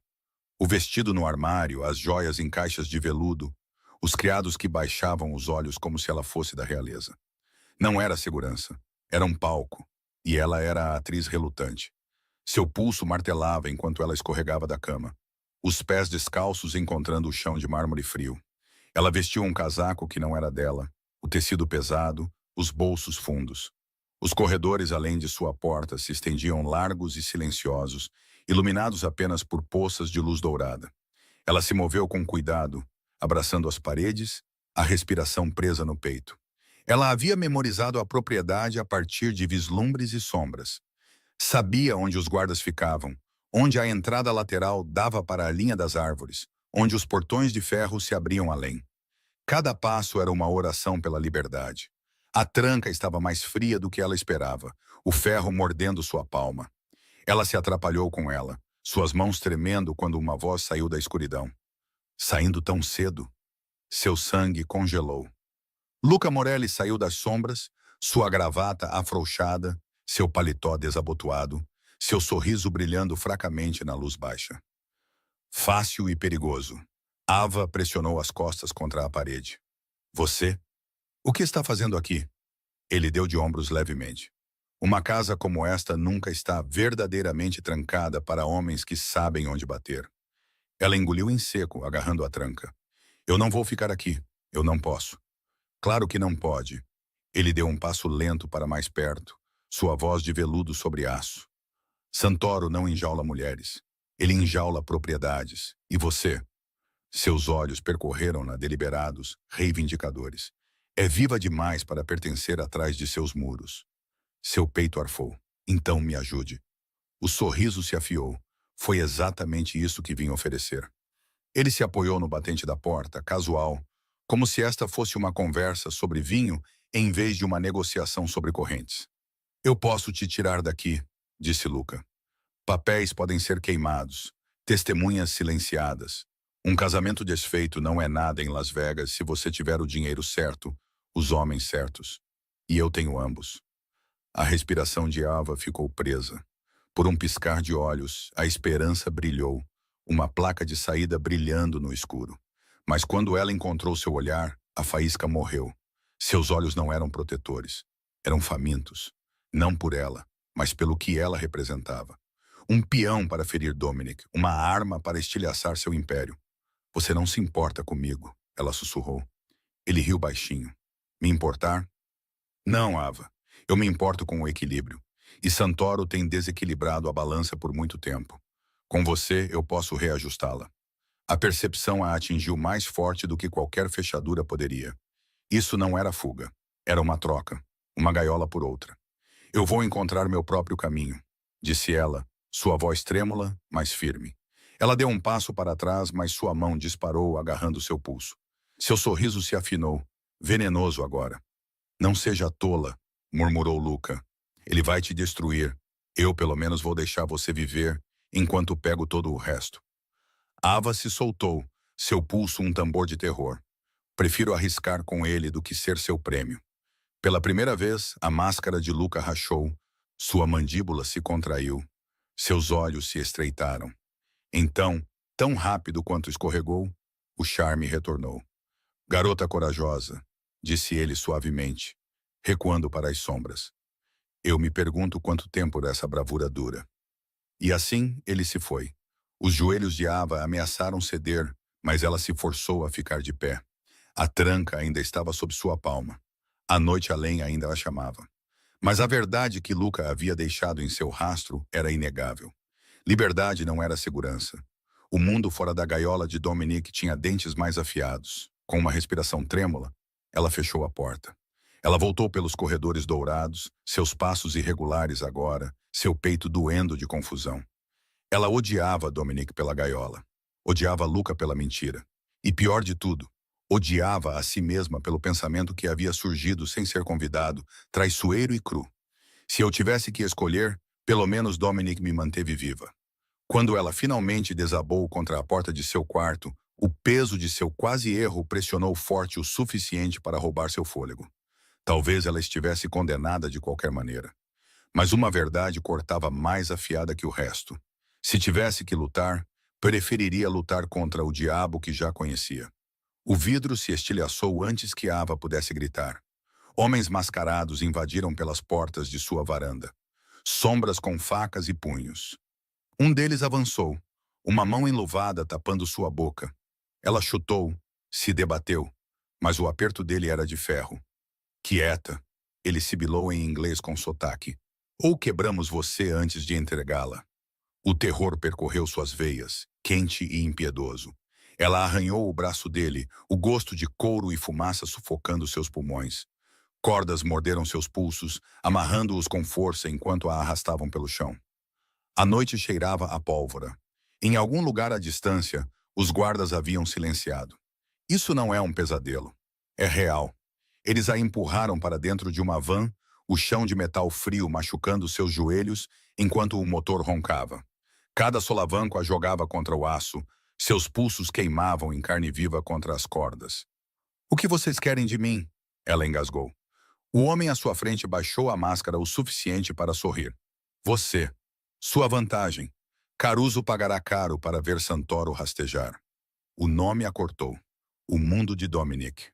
O vestido no armário, as joias em caixas de veludo, os criados que baixavam os olhos como se ela fosse da realeza. Não era segurança, era um palco, e ela era a atriz relutante. Seu pulso martelava enquanto ela escorregava da cama, os pés descalços encontrando o chão de mármore frio. Ela vestiu um casaco que não era dela, o tecido pesado, os bolsos fundos. Os corredores além de sua porta se estendiam largos e silenciosos, iluminados apenas por poças de luz dourada. Ela se moveu com cuidado, abraçando as paredes, a respiração presa no peito. Ela havia memorizado a propriedade a partir de vislumbres e sombras. Sabia onde os guardas ficavam, onde a entrada lateral dava para a linha das árvores, onde os portões de ferro se abriam além. Cada passo era uma oração pela liberdade. A tranca estava mais fria do que ela esperava, o ferro mordendo sua palma. Ela se atrapalhou com ela, suas mãos tremendo quando uma voz saiu da escuridão. Saindo tão cedo? Seu sangue congelou. Luca Morelli saiu das sombras, sua gravata afrouxada, seu paletó desabotoado, seu sorriso brilhando fracamente na luz baixa. Fácil e perigoso. Ava pressionou as costas contra a parede. Você? O que está fazendo aqui? Ele deu de ombros levemente. Uma casa como esta nunca está verdadeiramente trancada para homens que sabem onde bater. Ela engoliu em seco, agarrando a tranca. Eu não vou ficar aqui. Eu não posso. Claro que não pode. Ele deu um passo lento para mais perto, sua voz de veludo sobre aço. Santoro não enjaula mulheres. Ele enjaula propriedades. E você? Seus olhos percorreram-na deliberados, reivindicadores. É viva demais para pertencer atrás de seus muros. Seu peito arfou. Então me ajude. O sorriso se afiou. Foi exatamente isso que vim oferecer. Ele se apoiou no batente da porta, casual, como se esta fosse uma conversa sobre vinho em vez de uma negociação sobre correntes. Eu posso te tirar daqui, disse Luca. Papéis podem ser queimados, testemunhas silenciadas. Um casamento desfeito não é nada em Las Vegas se você tiver o dinheiro certo, os homens certos. E eu tenho ambos. A respiração de Ava ficou presa. Por um piscar de olhos, a esperança brilhou, uma placa de saída brilhando no escuro. Mas quando ela encontrou seu olhar, a faísca morreu. Seus olhos não eram protetores. Eram famintos. Não por ela, mas pelo que ela representava. Um peão para ferir Dominic, uma arma para estilhaçar seu império. Você não se importa comigo, ela sussurrou. Ele riu baixinho. Me importar? Não, Ava. Eu me importo com o equilíbrio. E Santoro tem desequilibrado a balança por muito tempo. Com você, eu posso reajustá-la. A percepção a atingiu mais forte do que qualquer fechadura poderia. Isso não era fuga. Era uma troca. Uma gaiola por outra. Eu vou encontrar meu próprio caminho, disse ela, sua voz trêmula, mas firme. Ela deu um passo para trás, mas sua mão disparou, agarrando seu pulso. Seu sorriso se afinou, venenoso agora. Não seja tola, murmurou Luca. Ele vai te destruir. Eu, pelo menos, vou deixar você viver, enquanto pego todo o resto. Ava se soltou, seu pulso um tambor de terror. Prefiro arriscar com ele do que ser seu prêmio. Pela primeira vez, a máscara de Luca rachou, sua mandíbula se contraiu, seus olhos se estreitaram. Então, tão rápido quanto escorregou, o charme retornou. Garota corajosa, disse ele suavemente, recuando para as sombras. Eu me pergunto quanto tempo essa bravura dura. E assim ele se foi. Os joelhos de Ava ameaçaram ceder, mas ela se forçou a ficar de pé. A tranca ainda estava sob sua palma. A noite além ainda a chamava. Mas a verdade que Luca havia deixado em seu rastro era inegável. Liberdade não era segurança. O mundo fora da gaiola de Dominic tinha dentes mais afiados. Com uma respiração trêmula, ela fechou a porta. Ela voltou pelos corredores dourados, seus passos irregulares agora, seu peito doendo de confusão. Ela odiava Dominic pela gaiola. Odiava Luca pela mentira. E pior de tudo, odiava a si mesma pelo pensamento que havia surgido sem ser convidado, traiçoeiro e cru. Se eu tivesse que escolher, pelo menos Dominic me manteve viva. Quando ela finalmente desabou contra a porta de seu quarto, o peso de seu quase erro pressionou forte o suficiente para roubar seu fôlego. Talvez ela estivesse condenada de qualquer maneira. Mas uma verdade cortava mais afiada que o resto. Se tivesse que lutar, preferiria lutar contra o diabo que já conhecia. O vidro se estilhaçou antes que Ava pudesse gritar. Homens mascarados invadiram pelas portas de sua varanda. Sombras com facas e punhos. Um deles avançou, uma mão enluvada tapando sua boca. Ela chutou, se debateu, mas o aperto dele era de ferro. Quieta, ele sibilou em inglês com sotaque. Ou quebramos você antes de entregá-la. O terror percorreu suas veias, quente e impiedoso. Ela arranhou o braço dele, o gosto de couro e fumaça sufocando seus pulmões. Cordas morderam seus pulsos, amarrando-os com força enquanto a arrastavam pelo chão. A noite cheirava a pólvora. Em algum lugar à distância, os guardas haviam silenciado. Isso não é um pesadelo. É real. Eles a empurraram para dentro de uma van, o chão de metal frio machucando seus joelhos enquanto o motor roncava. Cada solavanco a jogava contra o aço, seus pulsos queimavam em carne viva contra as cordas. O que vocês querem de mim? Ela engasgou. O homem à sua frente baixou a máscara o suficiente para sorrir. Você. Sua vantagem. Caruso pagará caro para ver Santoro rastejar. O nome a cortou. O mundo de Dominic.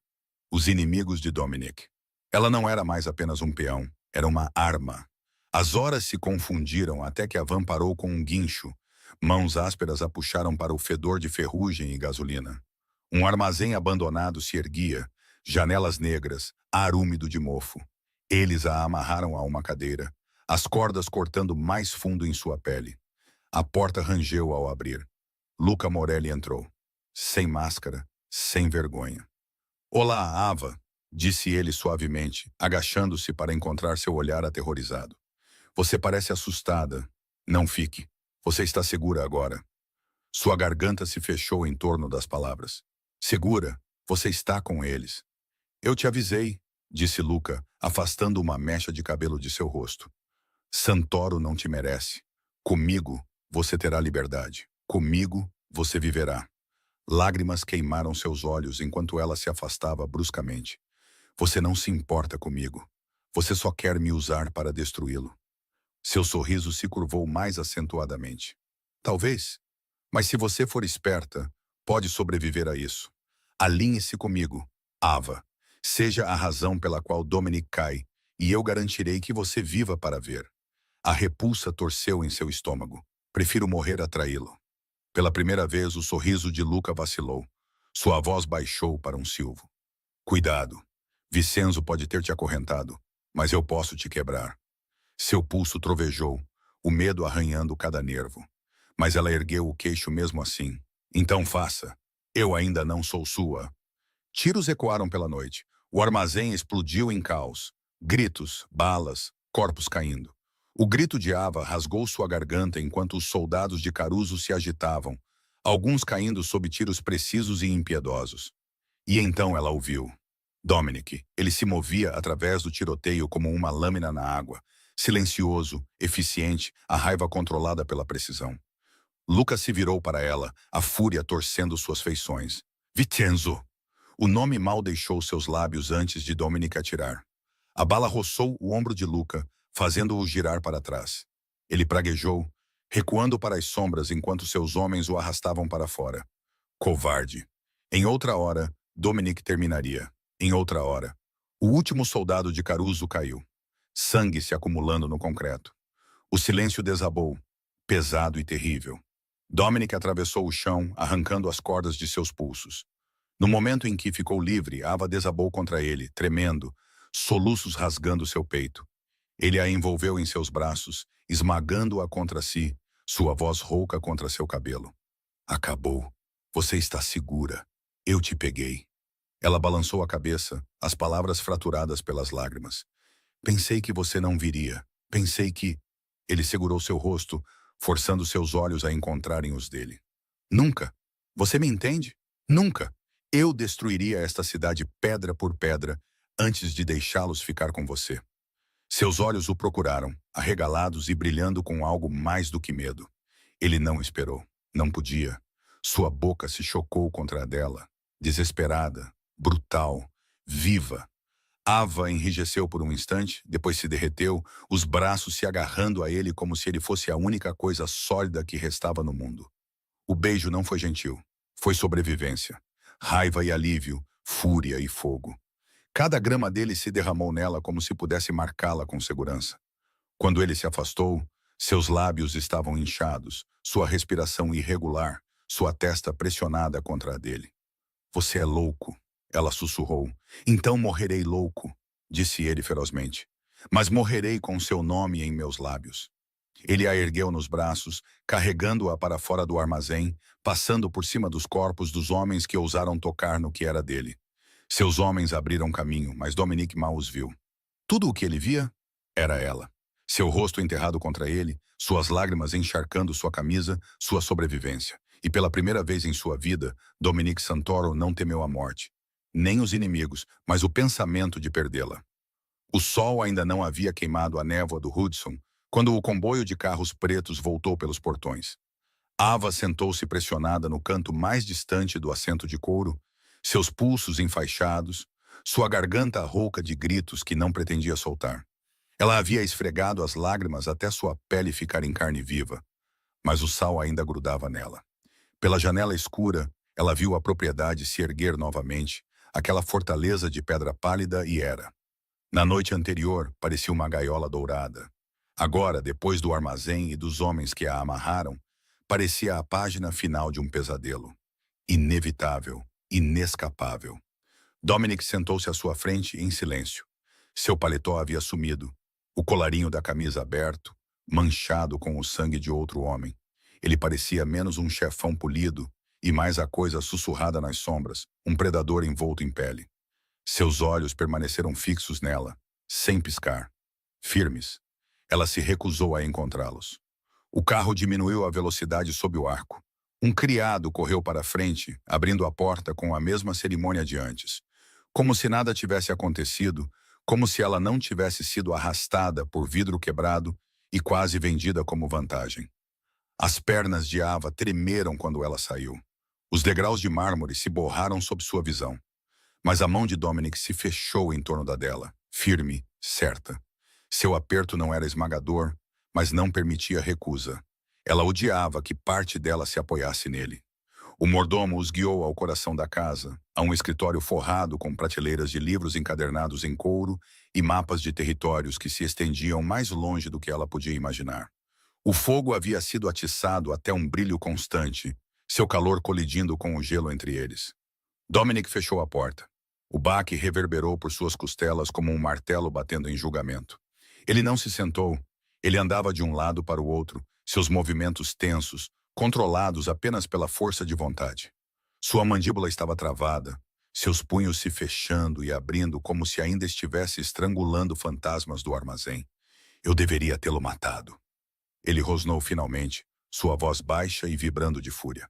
Os inimigos de Dominic. Ela não era mais apenas um peão, era uma arma. As horas se confundiram até que a van parou com um guincho. Mãos ásperas a puxaram para o fedor de ferrugem e gasolina. Um armazém abandonado se erguia, janelas negras, ar úmido de mofo. Eles a amarraram a uma cadeira, as cordas cortando mais fundo em sua pele. A porta rangeu ao abrir. Luca Morelli entrou. Sem máscara, sem vergonha. Olá, Ava, disse ele suavemente, agachando-se para encontrar seu olhar aterrorizado. Você parece assustada. Não fique. Você está segura agora. Sua garganta se fechou em torno das palavras. Segura, você está com eles. Eu te avisei, disse Luca, afastando uma mecha de cabelo de seu rosto. Santoro não te merece. Comigo, você terá liberdade. Comigo, você viverá. Lágrimas queimaram seus olhos enquanto ela se afastava bruscamente. Você não se importa comigo. Você só quer me usar para destruí-lo. Seu sorriso se curvou mais acentuadamente. Talvez. Mas se você for esperta, pode sobreviver a isso. Alinhe-se comigo, Ava. Seja a razão pela qual Dominic cai, e eu garantirei que você viva para ver. A repulsa torceu em seu estômago. Prefiro morrer a traí-lo. Pela primeira vez, o sorriso de Luca vacilou. Sua voz baixou para um silvo. Cuidado. Vincenzo pode ter te acorrentado, mas eu posso te quebrar. Seu pulso trovejou, o medo arranhando cada nervo. Mas ela ergueu o queixo mesmo assim. Então faça. Eu ainda não sou sua. Tiros ecoaram pela noite. O armazém explodiu em caos. Gritos, balas, corpos caindo. O grito de Ava rasgou sua garganta enquanto os soldados de Caruso se agitavam, alguns caindo sob tiros precisos e impiedosos. E então ela ouviu. Dominic, ele se movia através do tiroteio como uma lâmina na água, silencioso, eficiente, a raiva controlada pela precisão. Lucas se virou para ela, a fúria torcendo suas feições. Vincenzo! O nome mal deixou seus lábios antes de Dominic atirar. A bala roçou o ombro de Luca, fazendo-o girar para trás. Ele praguejou, recuando para as sombras enquanto seus homens o arrastavam para fora. Covarde. Em outra hora, Dominic terminaria. Em outra hora. O último soldado de Caruso caiu. Sangue se acumulando no concreto. O silêncio desabou, pesado e terrível. Dominic atravessou o chão, arrancando as cordas de seus pulsos. No momento em que ficou livre, Ava desabou contra ele, tremendo, soluços rasgando seu peito. Ele a envolveu em seus braços, esmagando-a contra si, sua voz rouca contra seu cabelo. Acabou. Você está segura. Eu te peguei. Ela balançou a cabeça, as palavras fraturadas pelas lágrimas. Pensei que você não viria. Pensei que... Ele segurou seu rosto, forçando seus olhos a encontrarem os dele. Nunca. Você me entende? Nunca. Eu destruiria esta cidade pedra por pedra antes de deixá-los ficar com você. Seus olhos o procuraram, arregalados e brilhando com algo mais do que medo. Ele não esperou. Não podia. Sua boca se chocou contra a dela, desesperada, brutal, viva. Ava enrijeceu por um instante, depois se derreteu, os braços se agarrando a ele como se ele fosse a única coisa sólida que restava no mundo. O beijo não foi gentil. Foi sobrevivência. Raiva e alívio, fúria e fogo. Cada grama dele se derramou nela como se pudesse marcá-la com segurança. Quando ele se afastou, seus lábios estavam inchados, sua respiração irregular, sua testa pressionada contra a dele. Você é louco, ela sussurrou. Então morrerei louco, disse ele ferozmente. Mas morrerei com seu nome em meus lábios. Ele a ergueu nos braços, carregando-a para fora do armazém, passando por cima dos corpos dos homens que ousaram tocar no que era dele. Seus homens abriram caminho, mas Dominic mal os viu. Tudo o que ele via era ela. Seu rosto enterrado contra ele, suas lágrimas encharcando sua camisa, sua sobrevivência. E pela primeira vez em sua vida, Dominic Santoro não temeu a morte. Nem os inimigos, mas o pensamento de perdê-la. O sol ainda não havia queimado a névoa do Hudson, quando o comboio de carros pretos voltou pelos portões. Ava sentou-se pressionada no canto mais distante do assento de couro, seus pulsos enfaixados, sua garganta rouca de gritos que não pretendia soltar. Ela havia esfregado as lágrimas até sua pele ficar em carne viva, mas o sal ainda grudava nela. Pela janela escura, ela viu a propriedade se erguer novamente, aquela fortaleza de pedra pálida e era. Na noite anterior, parecia uma gaiola dourada. Agora, depois do armazém e dos homens que a amarraram, parecia a página final de um pesadelo. Inevitável, inescapável. Dominic sentou-se à sua frente em silêncio. Seu paletó havia sumido, o colarinho da camisa aberto, manchado com o sangue de outro homem. Ele parecia menos um chefão polido e mais a coisa sussurrada nas sombras, um predador envolto em pele. Seus olhos permaneceram fixos nela, sem piscar, firmes. Ela se recusou a encontrá-los. O carro diminuiu a velocidade sob o arco. Um criado correu para a frente, abrindo a porta com a mesma cerimônia de antes. Como se nada tivesse acontecido, como se ela não tivesse sido arrastada por vidro quebrado e quase vendida como vantagem. As pernas de Ava tremeram quando ela saiu. Os degraus de mármore se borraram sob sua visão. Mas a mão de Dominic se fechou em torno da dela, firme, certa. Seu aperto não era esmagador, mas não permitia recusa. Ela odiava que parte dela se apoiasse nele. O mordomo os guiou ao coração da casa, a um escritório forrado com prateleiras de livros encadernados em couro e mapas de territórios que se estendiam mais longe do que ela podia imaginar. O fogo havia sido atiçado até um brilho constante, seu calor colidindo com o gelo entre eles. Dominic fechou a porta. O baque reverberou por suas costelas como um martelo batendo em julgamento. Ele não se sentou. Ele andava de um lado para o outro, seus movimentos tensos, controlados apenas pela força de vontade. Sua mandíbula estava travada, seus punhos se fechando e abrindo como se ainda estivesse estrangulando fantasmas do armazém. Eu deveria tê-lo matado. Ele rosnou finalmente, sua voz baixa e vibrando de fúria.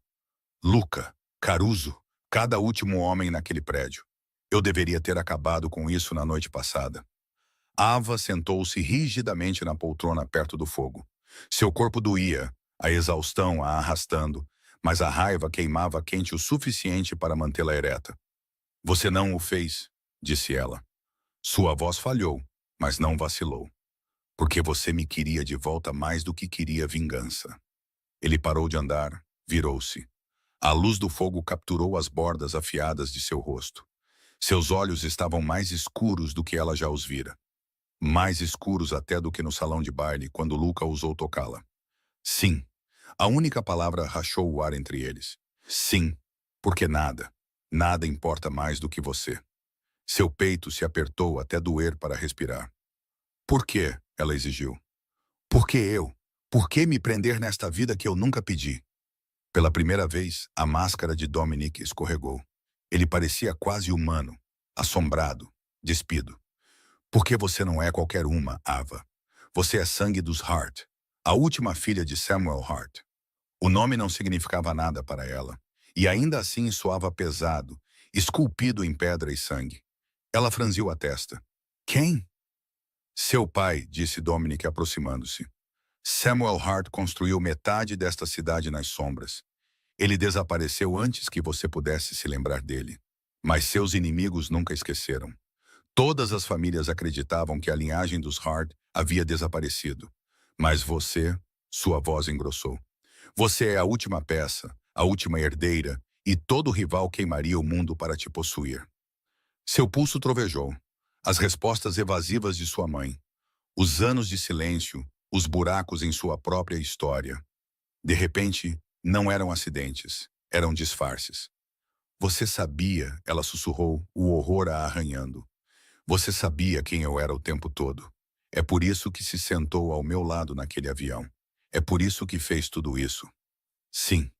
Luca, Caruso, cada último homem naquele prédio. Eu deveria ter acabado com isso na noite passada. Ava sentou-se rigidamente na poltrona perto do fogo. Seu corpo doía, a exaustão a arrastando, mas a raiva queimava quente o suficiente para mantê-la ereta. Você não o fez, disse ela. Sua voz falhou, mas não vacilou. Porque você me queria de volta mais do que queria vingança. Ele parou de andar, virou-se. A luz do fogo capturou as bordas afiadas de seu rosto. Seus olhos estavam mais escuros do que ela já os vira. Mais escuros até do que no salão de baile, quando Luca ousou tocá-la. Sim. A única palavra rachou o ar entre eles. Sim. Porque nada importa mais do que você. Seu peito se apertou até doer para respirar. Por quê? Ela exigiu. Por que eu? Por que me prender nesta vida que eu nunca pedi? Pela primeira vez, a máscara de Dominic escorregou. Ele parecia quase humano, assombrado, despido. Porque você não é qualquer uma, Ava. Você é sangue dos Hart, a última filha de Samuel Hart. O nome não significava nada para ela, e ainda assim soava pesado, esculpido em pedra e sangue. Ela franziu a testa. Quem? Seu pai, disse Dominic aproximando-se. Samuel Hart construiu metade desta cidade nas sombras. Ele desapareceu antes que você pudesse se lembrar dele. Mas seus inimigos nunca esqueceram. Todas as famílias acreditavam que a linhagem dos Hart havia desaparecido. Mas você, sua voz engrossou. Você é a última peça, a última herdeira, e todo rival queimaria o mundo para te possuir. Seu pulso trovejou. As respostas evasivas de sua mãe. Os anos de silêncio, os buracos em sua própria história. De repente, não eram acidentes, eram disfarces. Você sabia, ela sussurrou, o horror a arranhando. Você sabia quem eu era o tempo todo. É por isso que se sentou ao meu lado naquele avião. É por isso que fez tudo isso. Sim.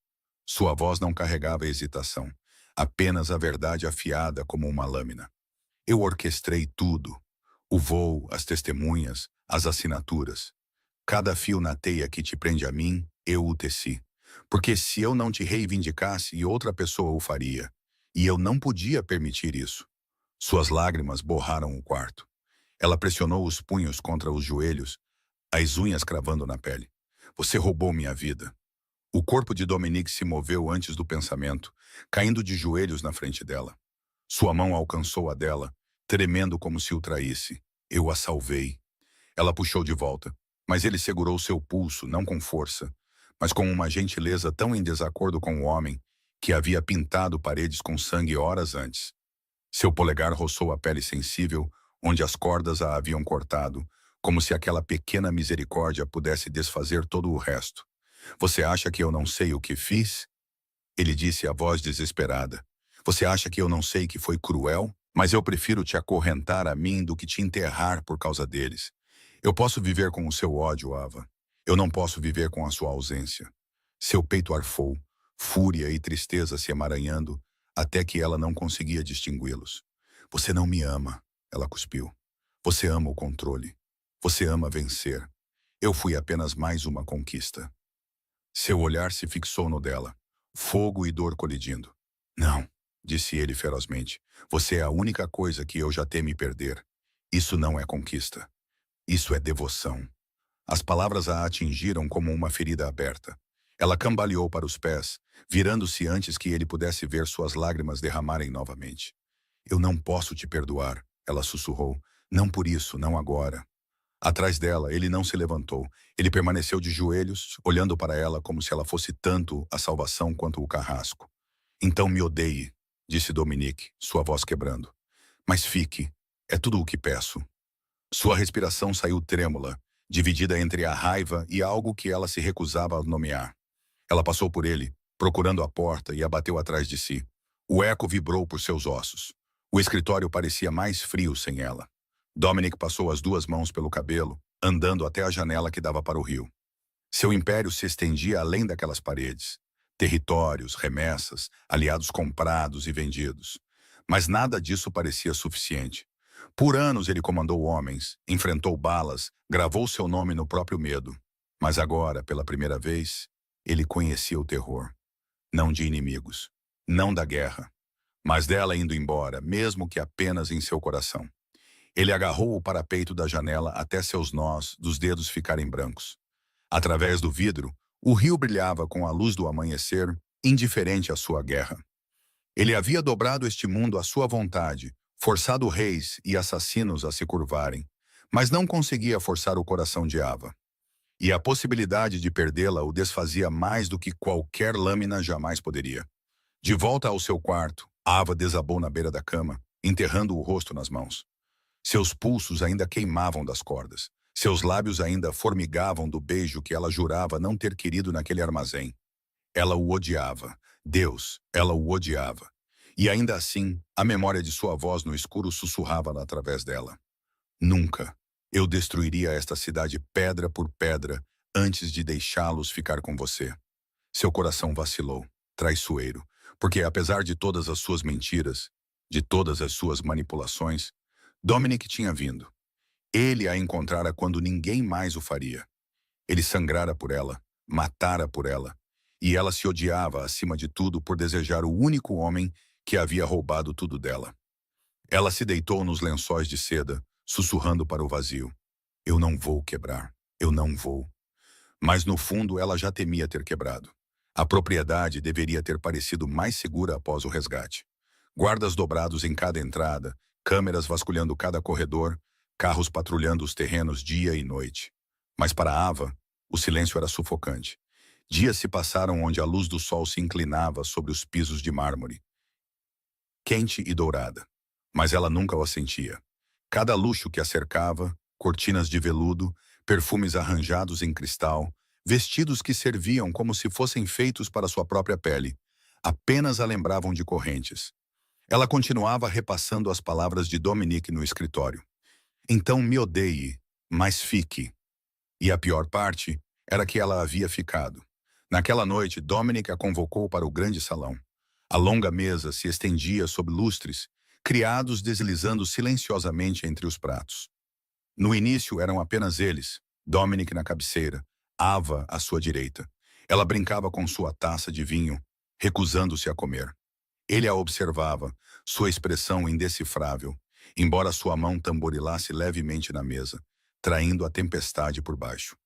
Sua voz não carregava hesitação, apenas a verdade afiada como uma lâmina. Eu orquestrei tudo. O voo, as testemunhas, as assinaturas. Cada fio na teia que te prende a mim, eu o teci. Porque se eu não te reivindicasse, outra pessoa o faria. E eu não podia permitir isso. Suas lágrimas borraram o quarto. Ela pressionou os punhos contra os joelhos, as unhas cravando na pele. Você roubou minha vida. O corpo de Dominic se moveu antes do pensamento, caindo de joelhos na frente dela. Sua mão alcançou a dela, tremendo como se o traísse. Eu a salvei. Ela puxou de volta, mas ele segurou seu pulso, não com força, mas com uma gentileza tão em desacordo com o homem que havia pintado paredes com sangue horas antes. Seu polegar roçou a pele sensível, onde as cordas a haviam cortado, como se aquela pequena misericórdia pudesse desfazer todo o resto. Você acha que eu não sei o que fiz? Ele disse a voz desesperada. Você acha que eu não sei que foi cruel? Mas eu prefiro te acorrentar a mim do que te enterrar por causa deles. Eu posso viver com o seu ódio, Ava. Eu não posso viver com a sua ausência. Seu peito arfou, fúria e tristeza se emaranhando, até que ela não conseguia distingui-los. Você não me ama, ela cuspiu. Você ama o controle. Você ama vencer. Eu fui apenas mais uma conquista. Seu olhar se fixou no dela, fogo e dor colidindo. Não, disse ele ferozmente. Você é a única coisa que eu já temi perder. Isso não é conquista. Isso é devoção. As palavras a atingiram como uma ferida aberta. Ela cambaleou para os pés, virando-se antes que ele pudesse ver suas lágrimas derramarem novamente. Eu não posso te perdoar, ela sussurrou. Não por isso, não agora. Atrás dela, ele não se levantou. Ele permaneceu de joelhos, olhando para ela como se ela fosse tanto a salvação quanto o carrasco. Então me odeie, disse Dominique, sua voz quebrando. Mas fique, é tudo o que peço. Sua respiração saiu trêmula, dividida entre a raiva e algo que ela se recusava a nomear. Ela passou por ele, procurando a porta, e a bateu atrás de si. O eco vibrou por seus ossos. O escritório parecia mais frio sem ela. Dominic passou as duas mãos pelo cabelo, andando até a janela que dava para o rio. Seu império se estendia além daquelas paredes. Territórios, remessas, aliados comprados e vendidos. Mas nada disso parecia suficiente. Por anos ele comandou homens, enfrentou balas, gravou seu nome no próprio medo. Mas agora, pela primeira vez, ele conhecia o terror. Não de inimigos, não da guerra, mas dela indo embora, mesmo que apenas em seu coração. Ele agarrou o parapeito da janela até seus nós dos dedos ficarem brancos. Através do vidro, o rio brilhava com a luz do amanhecer, indiferente à sua guerra. Ele havia dobrado este mundo à sua vontade, forçado reis e assassinos a se curvarem, mas não conseguia forçar o coração de Ava. E a possibilidade de perdê-la o desfazia mais do que qualquer lâmina jamais poderia. De volta ao seu quarto, Ava desabou na beira da cama, enterrando o rosto nas mãos. Seus pulsos ainda queimavam das cordas. Seus lábios ainda formigavam do beijo que ela jurava não ter querido naquele armazém. Ela o odiava. Deus, ela o odiava. E ainda assim, a memória de sua voz no escuro sussurrava através dela. Nunca. Eu destruiria esta cidade pedra por pedra antes de deixá-los ficar com você. Seu coração vacilou, traiçoeiro, porque apesar de todas as suas mentiras, de todas as suas manipulações, Dominic tinha vindo. Ele a encontrara quando ninguém mais o faria. Ele sangrara por ela, matara por ela, e ela se odiava acima de tudo por desejar o único homem que havia roubado tudo dela. Ela se deitou nos lençóis de seda, sussurrando para o vazio. Eu não vou quebrar, eu não vou. Mas no fundo ela já temia ter quebrado. A propriedade deveria ter parecido mais segura após o resgate. Guardas dobrados em cada entrada, câmeras vasculhando cada corredor, carros patrulhando os terrenos dia e noite. Mas para Ava, o silêncio era sufocante. Dias se passaram onde a luz do sol se inclinava sobre os pisos de mármore, quente e dourada. Mas ela nunca o sentia. Cada luxo que a cercava, cortinas de veludo, perfumes arranjados em cristal, vestidos que serviam como se fossem feitos para sua própria pele, apenas a lembravam de correntes. Ela continuava repassando as palavras de Dominique no escritório. Então me odeie, mas fique. E a pior parte era que ela havia ficado. Naquela noite, Dominique a convocou para o grande salão. A longa mesa se estendia sob lustres, criados deslizando silenciosamente entre os pratos. No início eram apenas eles, Dominic na cabeceira, Ava à sua direita. Ela brincava com sua taça de vinho, recusando-se a comer. Ele a observava, sua expressão indecifrável, embora sua mão tamborilasse levemente na mesa, traindo a tempestade por baixo.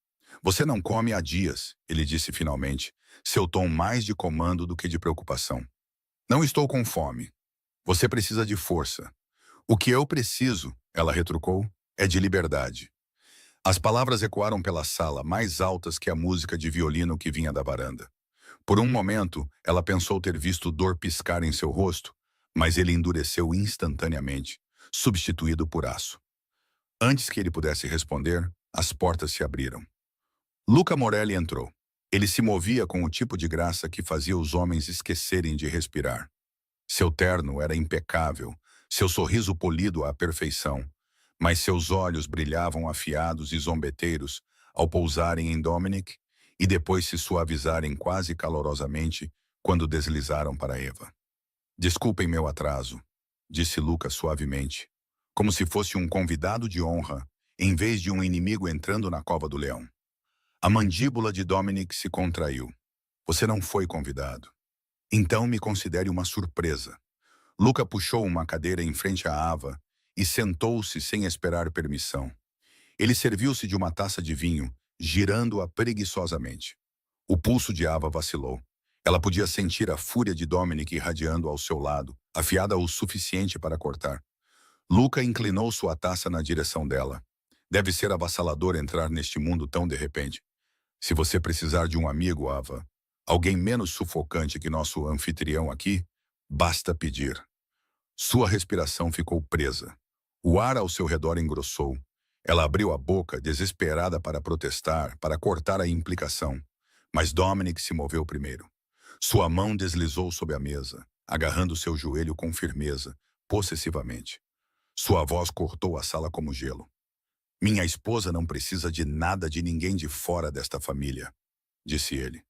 Você não come há dias, ele disse finalmente, seu tom mais de comando do que de preocupação. Não estou com fome. Você precisa de força. O que eu preciso, ela retrucou, é de liberdade. As palavras ecoaram pela sala, mais altas que a música de violino que vinha da varanda. Por um momento, ela pensou ter visto dor piscar em seu rosto, mas ele endureceu instantaneamente, substituído por aço. Antes que ele pudesse responder, as portas se abriram. Luca Morelli entrou. Ele se movia com o tipo de graça que fazia os homens esquecerem de respirar. Seu terno era impecável, seu sorriso polido à perfeição, mas seus olhos brilhavam afiados e zombeteiros ao pousarem em Dominic e depois se suavizarem quase calorosamente quando deslizaram para Eva. Desculpem meu atraso, disse Luca suavemente, como se fosse um convidado de honra, em vez de um inimigo entrando na cova do leão. A mandíbula de Dominic se contraiu. Você não foi convidado. Então me considere uma surpresa. Luca puxou uma cadeira em frente à Ava e sentou-se sem esperar permissão. Ele serviu-se de uma taça de vinho, girando-a preguiçosamente. O pulso de Ava vacilou. Ela podia sentir a fúria de Dominic irradiando ao seu lado, afiada o suficiente para cortar. Luca inclinou sua taça na direção dela. Deve ser avassalador entrar neste mundo tão de repente. Se você precisar de um amigo, Ava, alguém menos sufocante que nosso anfitrião aqui, basta pedir. Sua respiração ficou presa. O ar ao seu redor engrossou. Ela abriu a boca, desesperada para protestar, para cortar a implicação. Mas Dominic se moveu primeiro. Sua mão deslizou sob a mesa, agarrando seu joelho com firmeza, possessivamente. Sua voz cortou a sala como gelo. Minha esposa não precisa de nada de ninguém de fora desta família, disse ele.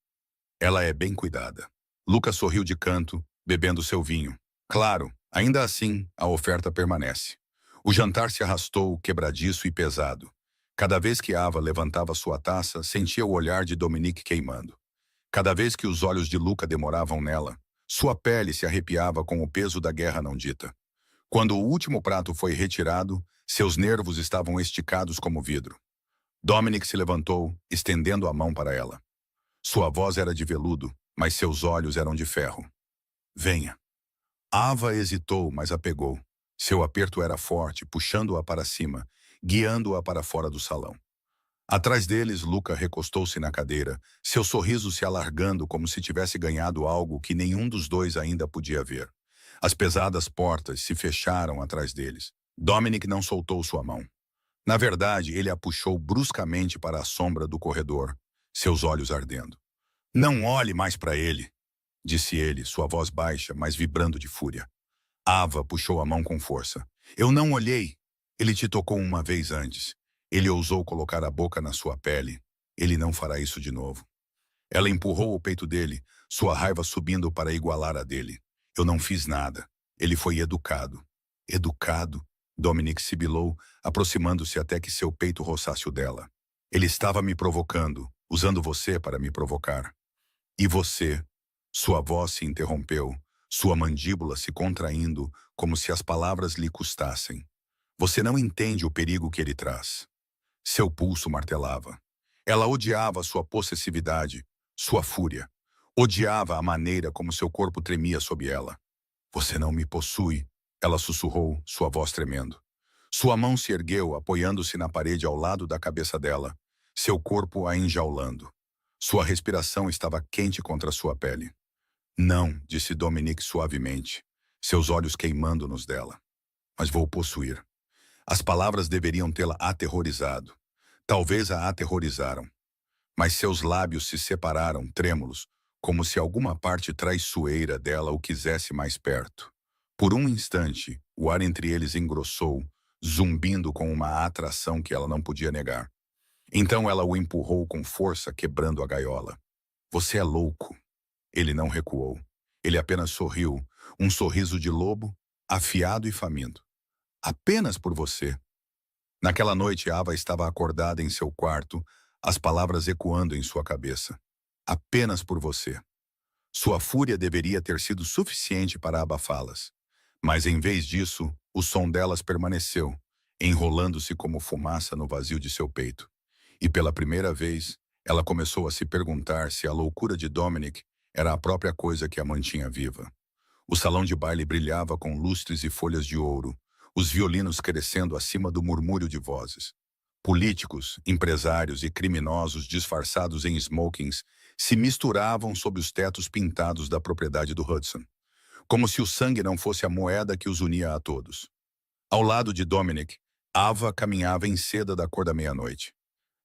Ela é bem cuidada. Luca sorriu de canto, bebendo seu vinho. Claro, ainda assim, a oferta permanece. O jantar se arrastou, quebradiço e pesado. Cada vez que Ava levantava sua taça, sentia o olhar de Dominic queimando. Cada vez que os olhos de Luca demoravam nela, sua pele se arrepiava com o peso da guerra não dita. Quando o último prato foi retirado, seus nervos estavam esticados como vidro. Dominic se levantou, estendendo a mão para ela. Sua voz era de veludo, mas seus olhos eram de ferro. Venha. Ava hesitou, mas a pegou. Seu aperto era forte, puxando-a para cima, guiando-a para fora do salão. Atrás deles, Luca recostou-se na cadeira, seu sorriso se alargando como se tivesse ganhado algo que nenhum dos dois ainda podia ver. As pesadas portas se fecharam atrás deles. Dominic não soltou sua mão. Na verdade, ele a puxou bruscamente para a sombra do corredor, seus olhos ardendo. Não olhe mais para ele, disse ele, sua voz baixa, mas vibrando de fúria. Ava puxou a mão com força. Eu não olhei. Ele te tocou uma vez antes. Ele ousou colocar a boca na sua pele. Ele não fará isso de novo. Ela empurrou o peito dele, sua raiva subindo para igualar a dele. Eu não fiz nada. Ele foi educado. Educado? Dominic sibilou, aproximando-se até que seu peito roçasse o dela. Ele estava me provocando, usando você para me provocar. E você? Sua voz se interrompeu, sua mandíbula se contraindo como se as palavras lhe custassem. Você não entende o perigo que ele traz. Seu pulso martelava. Ela odiava sua possessividade, sua fúria. Odiava a maneira como seu corpo tremia sob ela. Você não me possui, ela sussurrou, sua voz tremendo. Sua mão se ergueu, apoiando-se na parede ao lado da cabeça dela, seu corpo a enjaulando. Sua respiração estava quente contra sua pele. Não, disse Dominic suavemente, seus olhos queimando nos dela. Mas vou possuir. As palavras deveriam tê-la aterrorizado. Talvez a aterrorizaram. Mas seus lábios se separaram, trêmulos, como se alguma parte traiçoeira dela o quisesse mais perto. Por um instante, o ar entre eles engrossou, zumbindo com uma atração que ela não podia negar. Então ela o empurrou com força, quebrando a gaiola. Você é louco. Ele não recuou. Ele apenas sorriu, um sorriso de lobo, afiado e faminto. Apenas por você. Naquela noite, Ava estava acordada em seu quarto, as palavras ecoando em sua cabeça. Apenas por você. Sua fúria deveria ter sido suficiente para abafá-las. Mas em vez disso, o som delas permaneceu, enrolando-se como fumaça no vazio de seu peito. E pela primeira vez, ela começou a se perguntar se a loucura de Dominic era a própria coisa que a mantinha viva. O salão de baile brilhava com lustres e folhas de ouro. os violinos crescendo acima do murmúrio de vozes. Políticos, empresários e criminosos disfarçados em smokings se misturavam sob os tetos pintados da propriedade do Hudson, como se o sangue não fosse a moeda que os unia a todos. Ao lado de Dominic, Ava caminhava em seda da cor da meia-noite.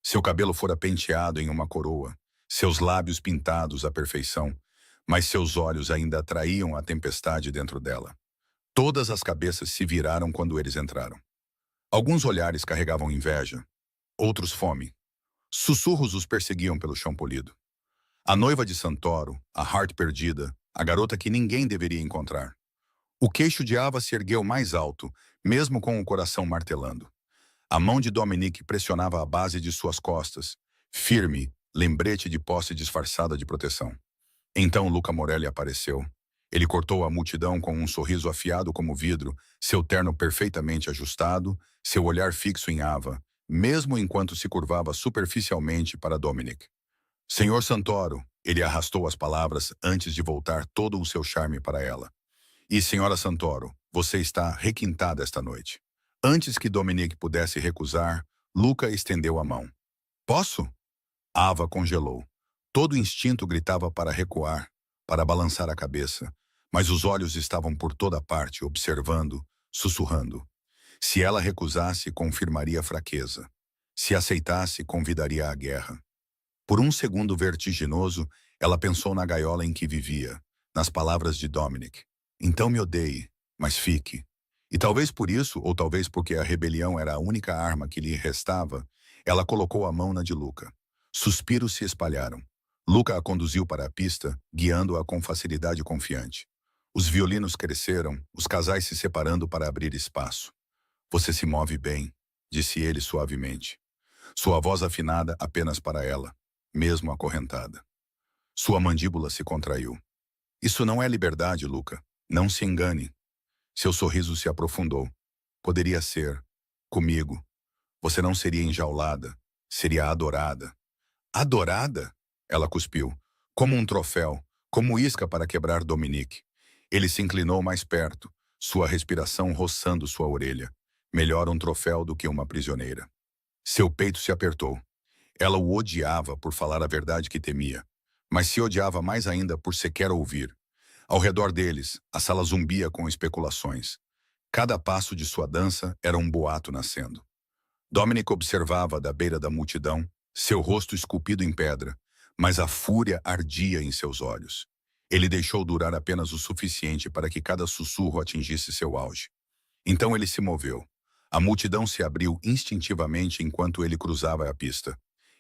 Seu cabelo fora penteado em uma coroa, seus lábios pintados à perfeição, mas seus olhos ainda atraíam a tempestade dentro dela. Todas as cabeças se viraram quando eles entraram. Alguns olhares carregavam inveja, outros fome. Sussurros os perseguiam pelo chão polido. A noiva de Santoro, a Hart perdida, a garota que ninguém deveria encontrar. O queixo de Ava se ergueu mais alto, mesmo com o coração martelando. A mão de Dominique pressionava a base de suas costas, firme, lembrete de posse disfarçada de proteção. Então Luca Morelli apareceu. Ele cortou a multidão com um sorriso afiado como vidro, seu terno perfeitamente ajustado, seu olhar fixo em Ava, mesmo enquanto se curvava superficialmente para Dominic. Senhor Santoro, ele arrastou as palavras antes de voltar todo o seu charme para ela. E, senhora Santoro, você está requintada esta noite. Antes que Dominic pudesse recusar, Luca estendeu a mão. Posso? Ava congelou. Todo instinto gritava para recuar, para balançar a cabeça, mas os olhos estavam por toda parte, observando, sussurrando. Se ela recusasse, confirmaria fraqueza. Se aceitasse, convidaria à guerra. Por um segundo vertiginoso, ela pensou na gaiola em que vivia, nas palavras de Dominic. Então me odeie, mas fique. E talvez por isso, ou talvez porque a rebelião era a única arma que lhe restava, ela colocou a mão na de Luca. Suspiros se espalharam. Luca a conduziu para a pista, guiando-a com facilidade confiante. Os violinos cresceram, os casais se separando para abrir espaço. Você se move bem, disse ele suavemente. Sua voz afinada apenas para ela, mesmo acorrentada. Sua mandíbula se contraiu. Isso não é liberdade, Luca. Não se engane. Seu sorriso se aprofundou. Poderia ser. Comigo. Você não seria enjaulada. Seria adorada. Adorada? Ela cuspiu. Como um troféu. Como isca para quebrar Dominique. Ele se inclinou mais perto, sua respiração roçando sua orelha. Melhor um troféu do que uma prisioneira. Seu peito se apertou. Ela o odiava por falar a verdade que temia, mas se odiava mais ainda por sequer ouvir. Ao redor deles, a sala zumbia com especulações. Cada passo de sua dança era um boato nascendo. Dominic observava da beira da multidão, seu rosto esculpido em pedra, mas a fúria ardia em seus olhos. Ele deixou durar apenas o suficiente para que cada sussurro atingisse seu auge. Então ele se moveu. A multidão se abriu instintivamente enquanto ele cruzava a pista.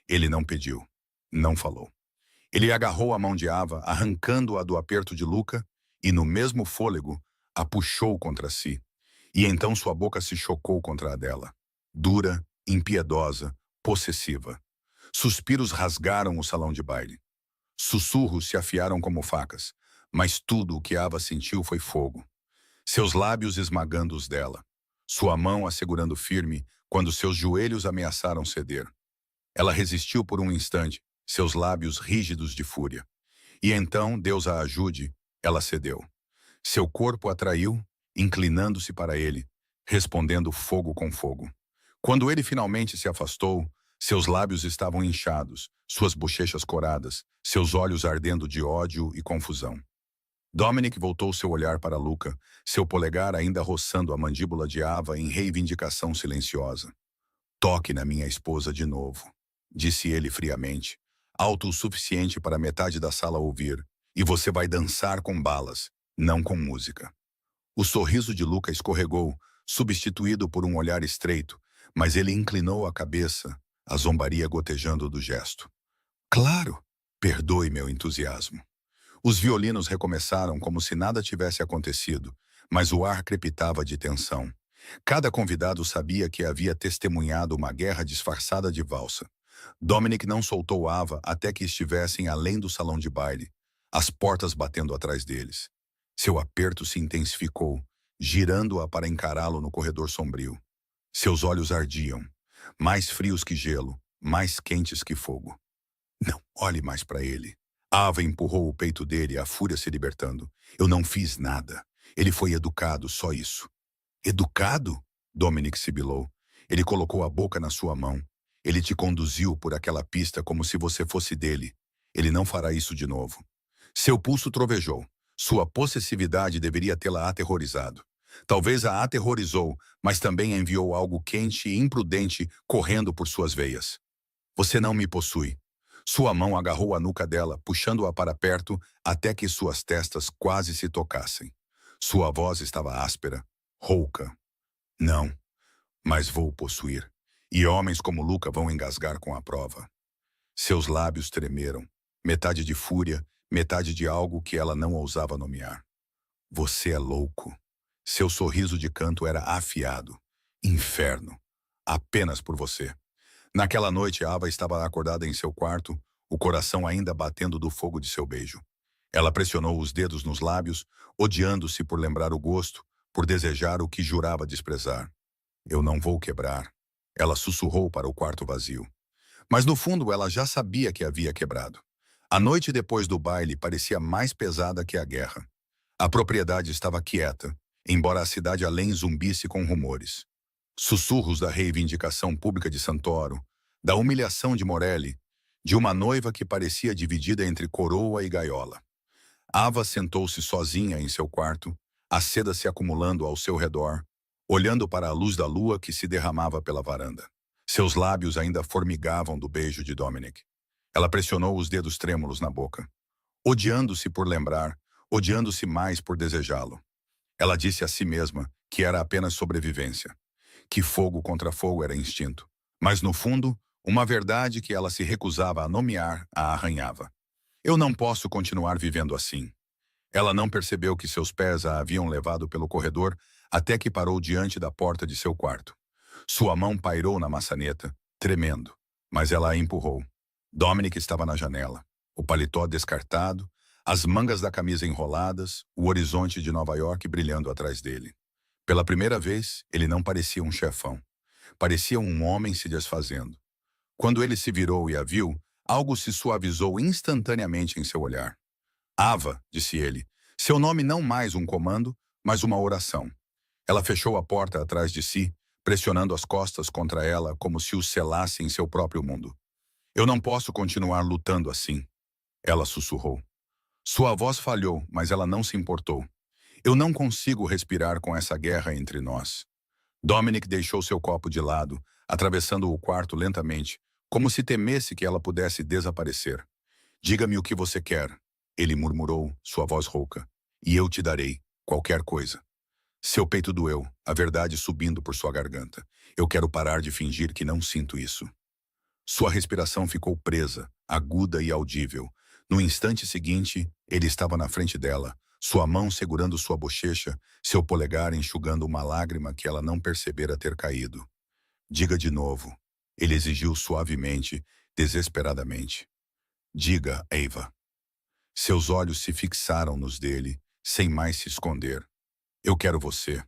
Ele não pediu. Não falou. Ele agarrou a mão de Ava, arrancando-a do aperto de Luca, e no mesmo fôlego, a puxou contra si. E então sua boca se chocou contra a dela. Dura, impiedosa, possessiva. Suspiros rasgaram o salão de baile. Sussurros se afiaram como facas, mas tudo o que Ava sentiu foi fogo. Seus lábios esmagando os dela. Sua mão a segurando firme quando seus joelhos ameaçaram ceder. Ela resistiu por um instante, seus lábios rígidos de fúria. E então, Deus a ajude, ela cedeu. Seu corpo atraiu, inclinando-se para ele, respondendo fogo com fogo. Quando ele finalmente se afastou, seus lábios estavam inchados, suas bochechas coradas, seus olhos ardendo de ódio e confusão. Dominic voltou seu olhar para Luca, seu polegar ainda roçando a mandíbula de Ava em reivindicação silenciosa. Toque na minha esposa de novo, disse ele friamente, alto o suficiente para metade da sala ouvir, e você vai dançar com balas, não com música. O sorriso de Luca escorregou, substituído por um olhar estreito, mas ele inclinou a cabeça, a zombaria gotejando do gesto. Claro, perdoe meu entusiasmo. Os violinos recomeçaram como se nada tivesse acontecido, mas o ar crepitava de tensão. Cada convidado sabia que havia testemunhado uma guerra disfarçada de valsa. Dominic não soltou Ava até que estivessem além do salão de baile, as portas batendo atrás deles. Seu aperto se intensificou, girando-a para encará-lo no corredor sombrio. Seus olhos ardiam, mais frios que gelo, mais quentes que fogo. Não olhe mais para ele. Ava empurrou o peito dele, a fúria se libertando. Eu não fiz nada. Ele foi educado, só isso. Educado? Dominic sibilou. Ele colocou a boca na sua mão. Ele te conduziu por aquela pista como se você fosse dele. Ele não fará isso de novo. Seu pulso trovejou. Sua possessividade deveria tê-la aterrorizado. Talvez a aterrorizou, mas também enviou algo quente e imprudente correndo por suas veias. Você não me possui. Sua mão agarrou a nuca dela, puxando-a para perto até que suas testas quase se tocassem. Sua voz estava áspera, rouca. Não, mas vou possuir. E homens como Luca vão engasgar com a prova. Seus lábios tremeram, metade de fúria, metade de algo que ela não ousava nomear. Você é louco. Seu sorriso de canto era afiado. Inferno. Apenas por você. Naquela noite, Ava estava acordada em seu quarto, o coração ainda batendo do fogo de seu beijo. Ela pressionou os dedos nos lábios, odiando-se por lembrar o gosto, por desejar o que jurava desprezar. Eu não vou quebrar. Ela sussurrou para o quarto vazio. Mas no fundo ela já sabia que havia quebrado. A noite depois do baile parecia mais pesada que a guerra. A propriedade estava quieta, embora a cidade além zumbisse com rumores. Sussurros da reivindicação pública de Santoro, da humilhação de Morelli, de uma noiva que parecia dividida entre coroa e gaiola. Ava sentou-se sozinha em seu quarto, a seda se acumulando ao seu redor, olhando para a luz da lua que se derramava pela varanda. Seus lábios ainda formigavam do beijo de Dominic. Ela pressionou os dedos trêmulos na boca. Odiando-se por lembrar, odiando-se mais por desejá-lo. Ela disse a si mesma que era apenas sobrevivência, que fogo contra fogo era instinto. Mas, no fundo, uma verdade que ela se recusava a nomear a arranhava. Eu não posso continuar vivendo assim. Ela não percebeu que seus pés a haviam levado pelo corredor até que parou diante da porta de seu quarto. Sua mão pairou na maçaneta, tremendo, mas ela a empurrou. Dominic estava na janela, o paletó descartado, as mangas da camisa enroladas, o horizonte de Nova York brilhando atrás dele. Pela primeira vez, ele não parecia um chefão. Parecia um homem se desfazendo. Quando ele se virou e a viu, algo se suavizou instantaneamente em seu olhar. Ava, disse ele, seu nome não mais um comando, mas uma oração. Ela fechou a porta atrás de si, pressionando as costas contra ela como se o selasse em seu próprio mundo. Eu não posso continuar lutando assim, ela sussurrou. Sua voz falhou, mas ela não se importou. Eu não consigo respirar com essa guerra entre nós. Dominic deixou seu copo de lado, atravessando o quarto lentamente, como se temesse que ela pudesse desaparecer. Diga-me o que você quer, ele murmurou, sua voz rouca, e eu te darei qualquer coisa. Seu peito doeu, a verdade subindo por sua garganta. Eu quero parar de fingir que não sinto isso. Sua respiração ficou presa, aguda e audível. No instante seguinte, ele estava na frente dela, sua mão segurando sua bochecha, seu polegar enxugando uma lágrima que ela não percebera ter caído. Diga de novo, ele exigiu suavemente, desesperadamente. Diga, Ava. Seus olhos se fixaram nos dele, sem mais se esconder. Eu quero você.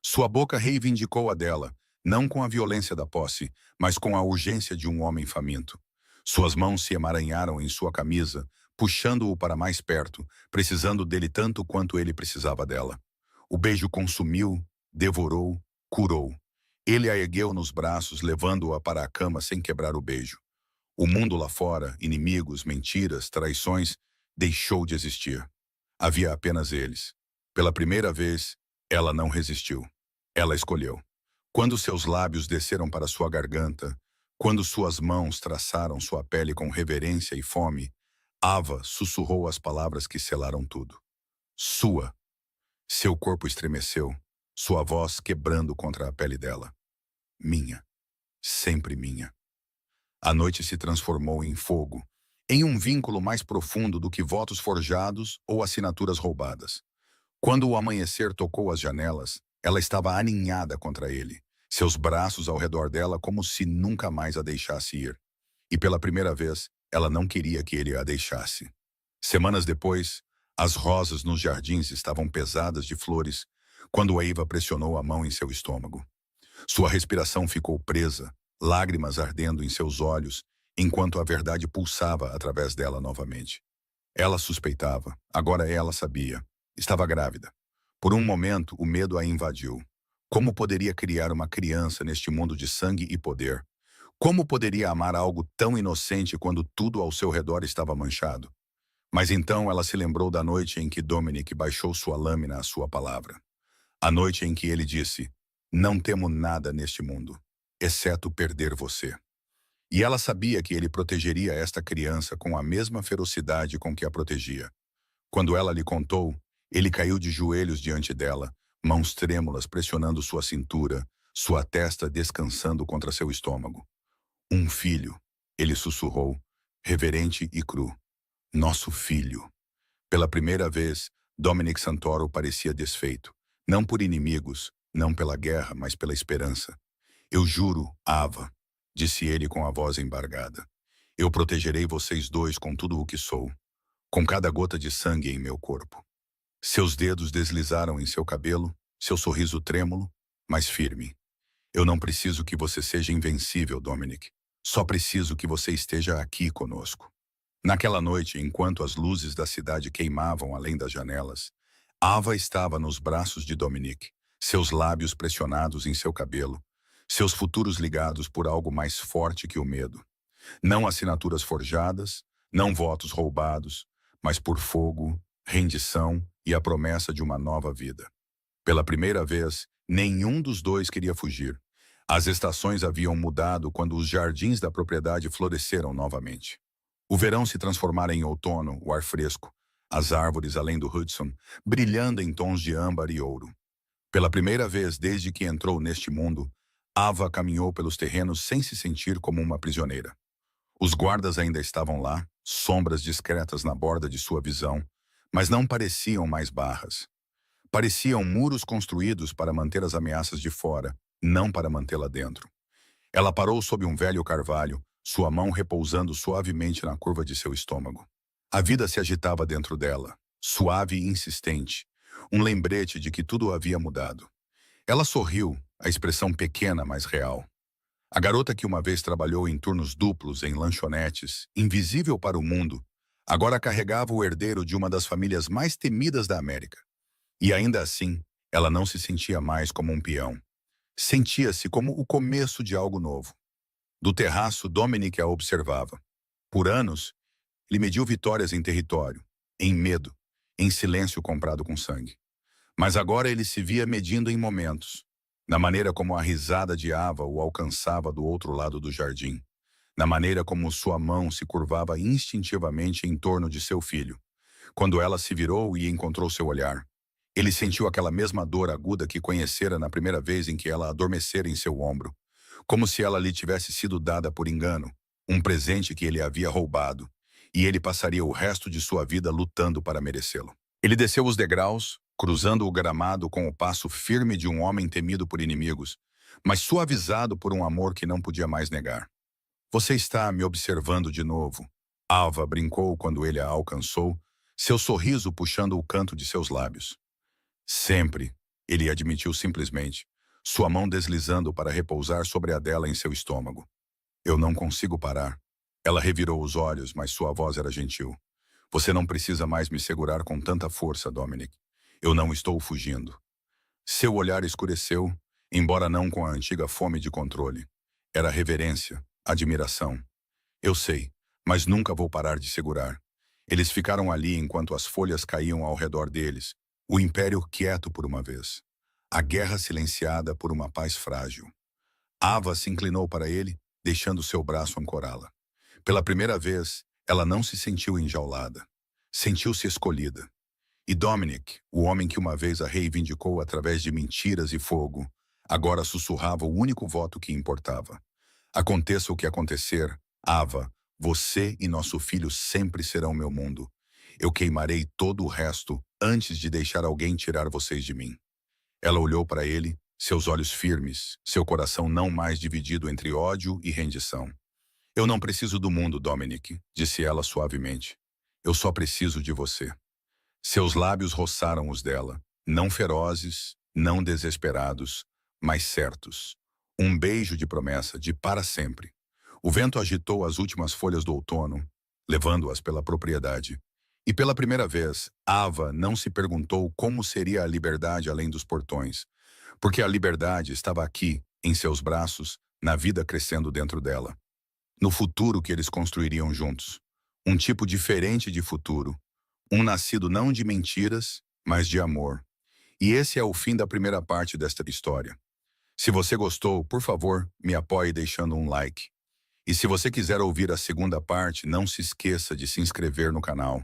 Sua boca reivindicou a dela, não com a violência da posse, mas com a urgência de um homem faminto. Suas mãos se emaranharam em sua camisa, puxando-o para mais perto, precisando dele tanto quanto ele precisava dela. O beijo consumiu, devorou, curou. Ele a ergueu nos braços, levando-a para a cama sem quebrar o beijo. O mundo lá fora, inimigos, mentiras, traições, deixou de existir. Havia apenas eles. Pela primeira vez, ela não resistiu. Ela escolheu. Quando seus lábios desceram para sua garganta, quando suas mãos traçaram sua pele com reverência e fome, Ava sussurrou as palavras que selaram tudo. Sua. Seu corpo estremeceu, sua voz quebrando contra a pele dela. Minha. Sempre minha. A noite se transformou em fogo, em um vínculo mais profundo do que votos forjados ou assinaturas roubadas. Quando o amanhecer tocou as janelas, ela estava aninhada contra ele, seus braços ao redor dela como se nunca mais a deixasse ir. E pela primeira vez, ela não queria que ele a deixasse. Semanas depois, as rosas nos jardins estavam pesadas de flores, quando Ava pressionou a mão em seu estômago. Sua respiração ficou presa, lágrimas ardendo em seus olhos, enquanto a verdade pulsava através dela novamente. Ela suspeitava, agora ela sabia. Estava grávida. Por um momento, o medo a invadiu. Como poderia criar uma criança neste mundo de sangue e poder? Como poderia amar algo tão inocente quando tudo ao seu redor estava manchado? Mas então ela se lembrou da noite em que Dominic baixou sua lâmina à sua palavra. A noite em que ele disse: "Não temo nada neste mundo, exceto perder você." E ela sabia que ele protegeria esta criança com a mesma ferocidade com que a protegia. Quando ela lhe contou, ele caiu de joelhos diante dela, mãos trêmulas pressionando sua cintura, sua testa descansando contra seu estômago. "Um filho", ele sussurrou, reverente e cru. "Nosso filho." Pela primeira vez, Dominic Santoro parecia desfeito. Não por inimigos, não pela guerra, mas pela esperança. "Eu juro, Ava", disse ele com a voz embargada. "Eu protegerei vocês dois com tudo o que sou, com cada gota de sangue em meu corpo." Seus dedos deslizaram em seu cabelo, seu sorriso trêmulo, mas firme. "Eu não preciso que você seja invencível, Dominic. Só preciso que você esteja aqui conosco." Naquela noite, enquanto as luzes da cidade queimavam além das janelas, Ava estava nos braços de Dominic, seus lábios pressionados em seu cabelo, seus futuros ligados por algo mais forte que o medo. Não assinaturas forjadas, não votos roubados, mas por fogo, rendição e a promessa de uma nova vida. Pela primeira vez, nenhum dos dois queria fugir. As estações haviam mudado quando os jardins da propriedade floresceram novamente. O verão se transformara em outono, o ar fresco, as árvores além do Hudson, brilhando em tons de âmbar e ouro. Pela primeira vez desde que entrou neste mundo, Ava caminhou pelos terrenos sem se sentir como uma prisioneira. Os guardas ainda estavam lá, sombras discretas na borda de sua visão, mas não pareciam mais barras. Pareciam muros construídos para manter as ameaças de fora, não para mantê-la dentro. Ela parou sob um velho carvalho, sua mão repousando suavemente na curva de seu estômago. A vida se agitava dentro dela, suave e insistente, um lembrete de que tudo havia mudado. Ela sorriu, a expressão pequena, mas real. A garota que uma vez trabalhou em turnos duplos em lanchonetes, invisível para o mundo, agora carregava o herdeiro de uma das famílias mais temidas da América. E ainda assim, ela não se sentia mais como um peão. Sentia-se como o começo de algo novo. Do terraço, Dominic a observava. Por anos, ele mediu vitórias em território, em medo, em silêncio comprado com sangue. Mas agora ele se via medindo em momentos, na maneira como a risada de Ava o alcançava do outro lado do jardim, na maneira como sua mão se curvava instintivamente em torno de seu filho. Quando ela se virou e encontrou seu olhar, ele sentiu aquela mesma dor aguda que conhecera na primeira vez em que ela adormecera em seu ombro, como se ela lhe tivesse sido dada por engano, um presente que ele havia roubado, e ele passaria o resto de sua vida lutando para merecê-lo. Ele desceu os degraus, cruzando o gramado com o passo firme de um homem temido por inimigos, mas suavizado por um amor que não podia mais negar. "Você está me observando de novo." Ava brincou quando ele a alcançou, seu sorriso puxando o canto de seus lábios. "Sempre", ele admitiu simplesmente, sua mão deslizando para repousar sobre a dela em seu estômago. "Eu não consigo parar." Ela revirou os olhos, mas sua voz era gentil. "Você não precisa mais me segurar com tanta força, Dominic. Eu não estou fugindo." Seu olhar escureceu, embora não com a antiga fome de controle. Era reverência, admiração. "Eu sei, mas nunca vou parar de segurar." Eles ficaram ali enquanto as folhas caíam ao redor deles, o império quieto por uma vez. A guerra silenciada por uma paz frágil. Ava se inclinou para ele, deixando seu braço ancorá-la. Pela primeira vez, ela não se sentiu enjaulada. Sentiu-se escolhida. E Dominic, o homem que uma vez a reivindicou através de mentiras e fogo, agora sussurrava o único voto que importava. "Aconteça o que acontecer, Ava, você e nosso filho sempre serão meu mundo. Eu queimarei todo o resto antes de deixar alguém tirar vocês de mim." Ela olhou para ele, seus olhos firmes, seu coração não mais dividido entre ódio e rendição. "Eu não preciso do mundo, Dominic", disse ela suavemente. "Eu só preciso de você." Seus lábios roçaram os dela, não ferozes, não desesperados, mas certos. Um beijo de promessa, de para sempre. O vento agitou as últimas folhas do outono, levando-as pela propriedade. E pela primeira vez, Ava não se perguntou como seria a liberdade além dos portões, Porque a liberdade estava aqui, em seus braços, na vida crescendo dentro dela. No futuro que eles construiriam juntos. Um tipo diferente de futuro. Um nascido não de mentiras, mas de amor. E esse é o fim da primeira parte desta história. Se você gostou, por favor, me apoie deixando um like. E se você quiser ouvir a segunda parte, não se esqueça de se inscrever no canal.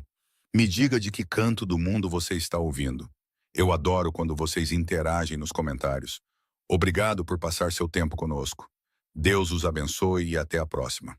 Me diga de que canto do mundo você está ouvindo. Eu adoro quando vocês interagem nos comentários. Obrigado por passar seu tempo conosco. Deus os abençoe e até a próxima.